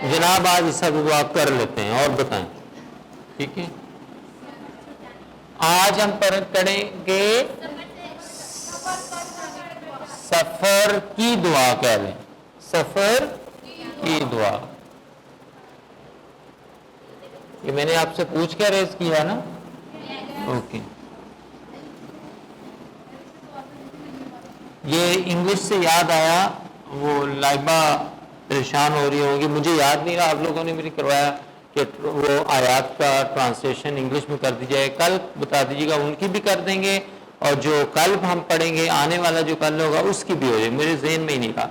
جناب. آج اس سب دعا کر لیتے ہیں اور بتائیں. ٹھیک ہے. آج ہم کریں گے سفر کی دعا. کہہ لیں سفر کی دعا. یہ میں نے آپ سے پوچھ کے ریز کیا نا. اوکے. یہ انگلش سے یاد آیا، وہ لائبہ پریشان ہو رہی ہوگی، مجھے یاد نہیں رہا. آپ لوگوں نے میری کروایا کہ وہ آیات کا ٹرانسلیشن انگلش میں کر دی جائے. کل بتا دیجیے گا، ان کی بھی کر دیں گے اور جو کل ہم پڑھیں گے آنے والا جو کل ہوگا اس کی بھی ہو جائے. میرے ذہن میں ہی نہیں رہا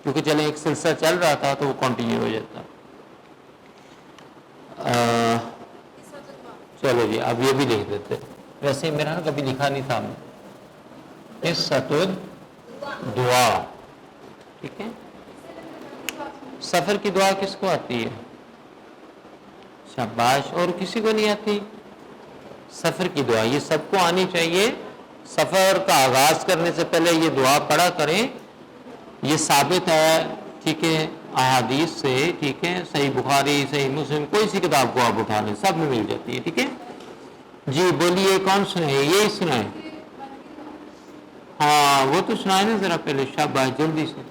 کیونکہ چلیں ایک سلسلہ چل رہا تھا تو وہ کنٹینیو ہو جاتا. چلو جی اب یہ بھی لکھ دیتے. ویسے میرا نا کبھی لکھا نہیں تھا. قصۃ دعا. ٹھیک ہے. سفر کی دعا کس کو آتی ہے؟ شاباش. اور کسی کو نہیں آتی؟ سفر کی دعا یہ سب کو آنی چاہیے. سفر کا آغاز کرنے سے پہلے یہ دعا پڑھا کریں. یہ ثابت ہے ٹھیک ہے احادیث سے. ٹھیک ہے. صحیح بخاری، صحیح مسلم، کوئی سی کتاب کو آپ اٹھا لیں سب میں مل جاتی ہے. ٹھیک ہے. جی بولیے کون سنائے؟ یہی سنائے. ہاں وہ تو سنائے نا ذرا پہلے. شاباش جلدی سے.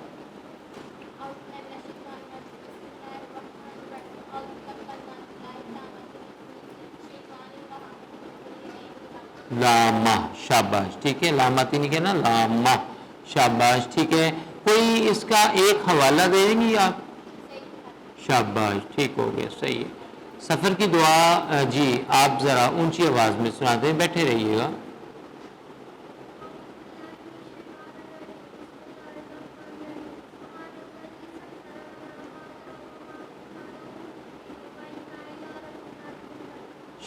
لامہ. شاباش. ٹھیک ہے. لامتی نہیں کہنا، لامہ. شاباش. ٹھیک ہے. کوئی اس کا ایک حوالہ دے دیں گی آپ؟ شاباش. ٹھیک ہو گیا. صحیح ہے. سفر کی دعا جی آپ ذرا اونچی آواز میں سنا دیں، بیٹھے رہیے گا.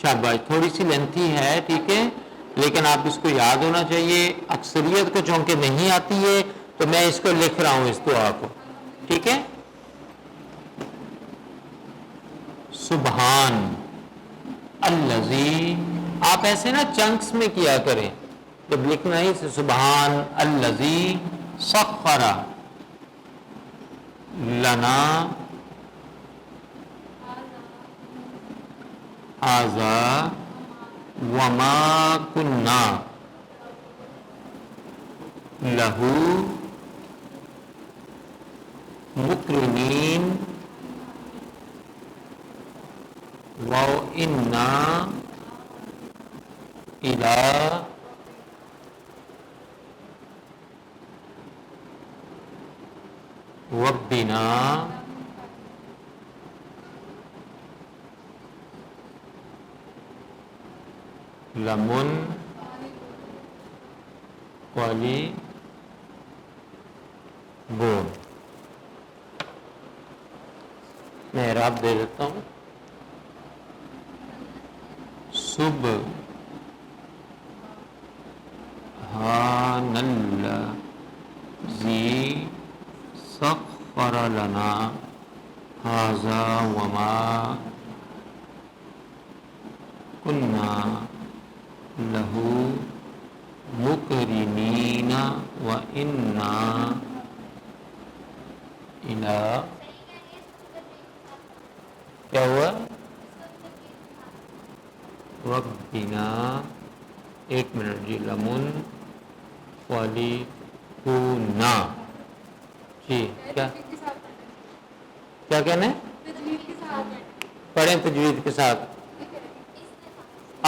شاباش، تھوڑی سی لینتھی ہے، ٹھیک ہے، لیکن آپ اس کو یاد ہونا چاہیے. اکثریت کو چونکہ نہیں آتی ہے تو میں اس کو لکھ رہا ہوں اس دعا کو، ٹھیک ہے. سبحان الذی، آپ ایسے نا چنکس میں کیا کریں، جب لکھنا ہی سبحان الذی سخر لنا ھذا وما كنا لہ مقرنین وَإِنَّا إِلَىٰ رَبِّنَا لَمُنْقَلِبُونَ. میں اعراب دے دیتا ہوں. سبحان الذی سخر لنا ھذا وما كنا لہ مقرنین وإنا إلی، کیا ہوا؟ ربنا، ایک منٹ جی، لمن قلبنا جی، کیا کہنا ہے؟ پڑھیں تجوید کے ساتھ،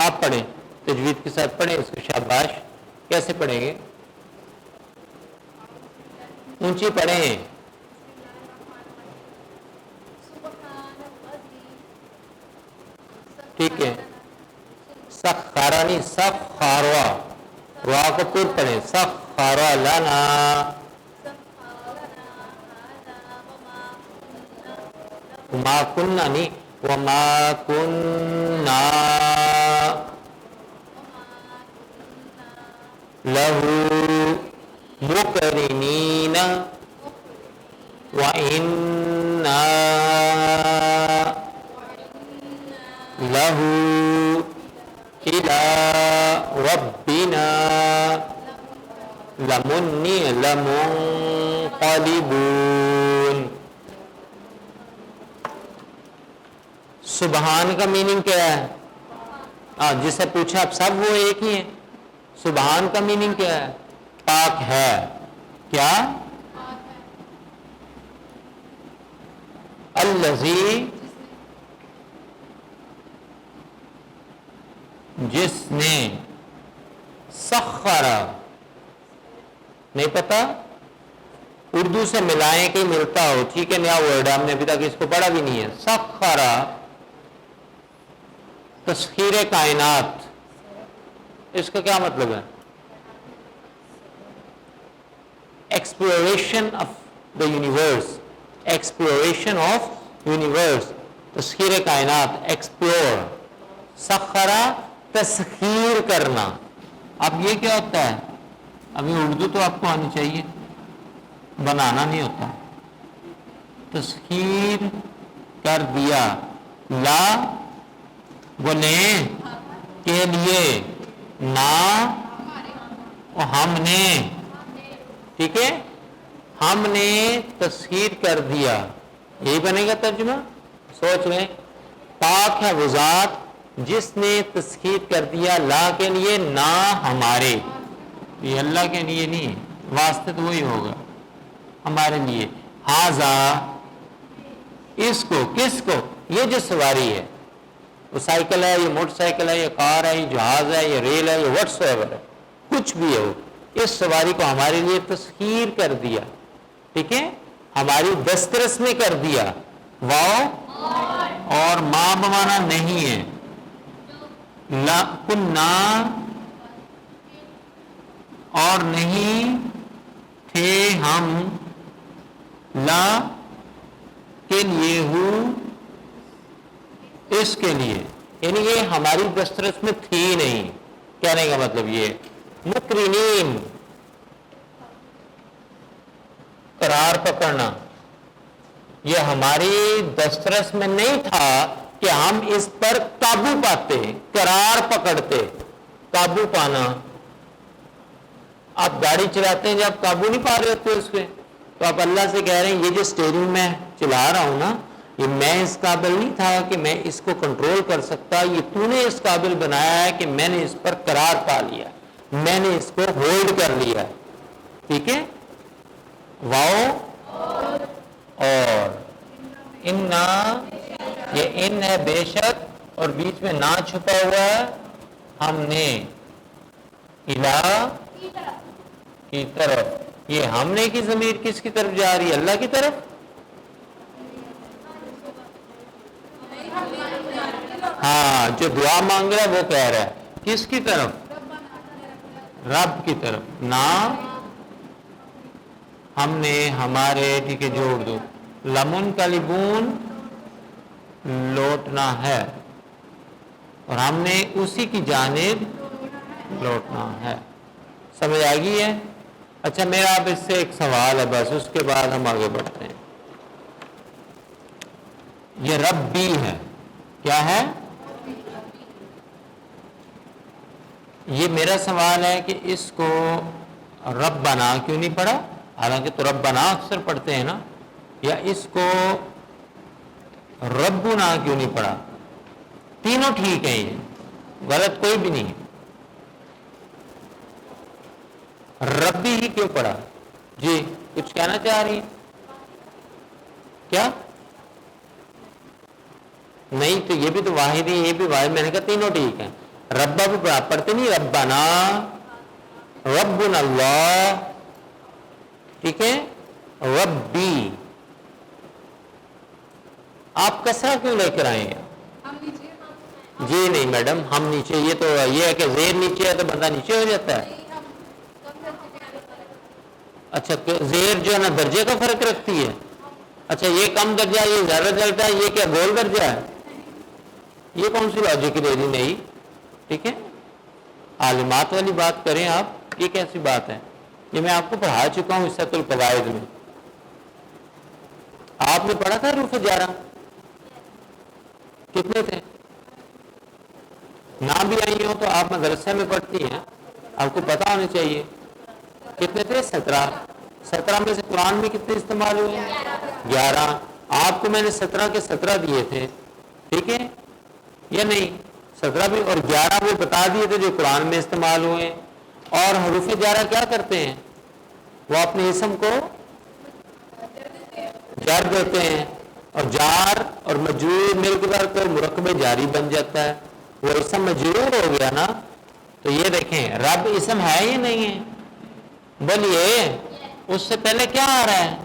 آپ پڑھیں تجوید کے ساتھ پڑھیں اس کو. شاباش. کیسے پڑھیں گے؟ اونچی پڑھیں. ٹھیک ہے، سخارا نہیں، سخاروا، وا کو پور پڑھیں. سخارا لنا، وما کننا نہیں، وما کننا لہ مقرنین وإنا لہ إلی ربنا لمنقلبون. سبحان کا میننگ کیا ہے؟ جس سے پوچھا آپ سب وہ ایک ہی ہیں. سبحان کا میننگ کیا ہے؟ پاک ہے. کیا؟ الذی، جس نے، سخر، نہیں پتا، اردو سے ملائیں کہ ملتا ہو، ٹھیک ہے، نیا ورڈ ہے، ہم نے ابھی تک اس کو پڑھا بھی نہیں ہے. سخر، تسخیر کائنات، اس کا کیا مطلب ہے؟ Exploration of the universe, exploration of universe, تسخیر کائنات، ایکسپلور. سخرا، تسخیر کرنا. اب یہ کیا ہوتا ہے؟ ابھی اردو تو آپ کو آنی چاہیے، بنانا نہیں ہوتا. تسخیر کر دیا، لا وہ نے کے لیے، نا ہم نے، ٹھیک ہے، ہم نے تسخیر کر دیا. یہی بنے گا ترجمہ. سوچ لیں. پاک ہے وہ ذات جس نے تسخیر کر دیا لا کے لیے، نہ ہمارے. یہ اللہ کے لیے نہیں، واسطے تو وہی ہوگا ہمارے لیے. ہاذا، اس کو، کس کو؟ یہ جو سواری ہے، وہ سائیکل ہے، یہ موٹر سائیکل ہے، یہ کار ہے، یہ جہاز ہے، یہ ریل ہے، یہ واٹس ایور ہے، کچھ بھی ہے، وہ اس سواری کو ہمارے لیے تسخیر کر دیا. ٹھیک ہے، ہماری دسترس میں کر دیا. واو اور ما بمانا نہیں ہے، لا کننا اور نہیں تھے ہم، لا کے لیے ہوں اس کے لیے، یعنی یہ ہماری دسترس میں تھی نہیں، کہنے کا مطلب یہ مقرنین قرار پکڑنا، یہ ہماری دسترس میں نہیں تھا کہ ہم اس پر قابو پاتے، قرار پکڑتے، قابو پانا۔ آپ گاڑی چلاتے ہیں جب قابو نہیں پا رہے ہوتے اس پہ، تو آپ اللہ سے کہہ رہے ہیں یہ جو اسٹیئرنگ میں چلا رہا ہوں نا، یہ میں اس قابل نہیں تھا کہ میں اس کو کنٹرول کر سکتا، یہ تو نے اس قابل بنایا ہے کہ میں نے اس پر قرار پا لیا، میں نے اس کو ہولڈ کر لیا، ٹھیک ہے۔ واؤ اور انا، یہ ان ہے بے شک، اور بیچ میں نہ چھپا ہوا ہے، ہم نے الہ کی طرف، یہ ہم نے کی ضمیر کس کی طرف جا رہی ہے؟ اللہ کی طرف۔ ہاں، جو دعا مانگ رہا ہے وہ کہہ رہا ہے کس کی طرف؟ رب کی طرف، نہ ہم نے ہمارے، ٹھیک ہے جوڑ دو، لمن کلبون لوٹنا ہے، اور ہم نے اسی کی جانب لوٹنا ہے۔ سمجھ آ گئی ہے؟ اچھا میرا آپ اس سے ایک سوال ہے بس، اس کے بعد ہم آگے بڑھتے ہیں۔ یہ ربی ہے، کیا ہے؟ یہ میرا سوال ہے کہ اس کو ربنا کیوں نہیں پڑھا؟ حالانکہ تو ربنا اکثر پڑھتے ہیں نا، یا اس کو ربنا کیوں نہیں پڑھا؟ تینوں ٹھیک ہیں، یہ غلط کوئی بھی نہیں ہے، ربی ہی کیوں پڑھا؟ جی کچھ کہنا چاہ رہی ہیں کیا؟ نہیں تو یہ بھی تو واحد ہی، یہ بھی واحد، میں نے کہا تینوں ٹھیک ہیں، ربا بھی پڑھتے نہیں، ربنا، ربنا اللہ، ٹھیک ہے، ربی۔ آپ کسرہ کیوں لے کر آئے ہیں؟ جی نہیں میڈم، ہم نیچے، یہ تو یہ ہے کہ زیر نیچے ہے تو بندہ نیچے ہو جاتا ہے۔ اچھا زیر جو ہے نا درجے کا فرق رکھتی ہے؟ اچھا یہ کم درجہ، یہ زیادہ درجہ، یہ کیا گول درجہ ہے؟ یہ کون سی لاجک دے دی؟ نہیں، ٹھیک ہے، عالمات والی بات کریں آپ، یہ کیسی بات ہے؟ یہ میں آپ کو پڑھا چکا ہوں عصۃ القواعد میں، آپ نے پڑھا تھا حروف جارہ؟ کتنے تھے؟ نہ بھی آئی ہو تو آپ مدرسے میں پڑھتی ہیں، آپ کو پتا ہونا چاہیے۔ کتنے تھے؟ 17۔ 17 میں سے قرآن میں کتنے استعمال ہوئے؟ 11۔ آپ کو میں نے 17 کے 17 دیے تھے، ٹھیک ہے یا نہیں؟ 17 بھی اور 11 وہ بتا دیے تھے جو قرآن میں استعمال ہوئے۔ اور حروف جارہ کیا کرتے ہیں؟ وہ اپنے اسم کو جر دیتے ہیں، اور جار اور مجرور مل کر مرکب جاری بن جاتا ہے، وہ اسم مجرور ہو گیا نا۔ تو یہ دیکھیں رب اسم ہے یا نہیں ہے؟ بولیے، اس سے پہلے کیا آ رہا ہے؟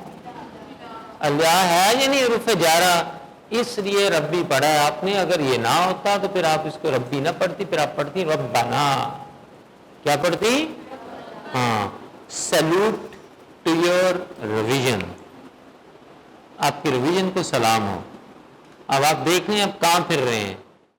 اللہ ہے یا نہیں؟ حروف جارہ، اس لیے ربی پڑھا ہے آپ نے۔ اگر یہ نہ ہوتا تو پھر آپ اس کو ربی نہ پڑھتی، پھر آپ پڑھتی ربنا۔ کیا پڑھتی؟ ہاں، سلوٹ ٹو یور ریویژن، آپ کی ریویژن کو سلام ہو۔ اب آپ دیکھ لیں اب کہاں پھر رہے ہیں۔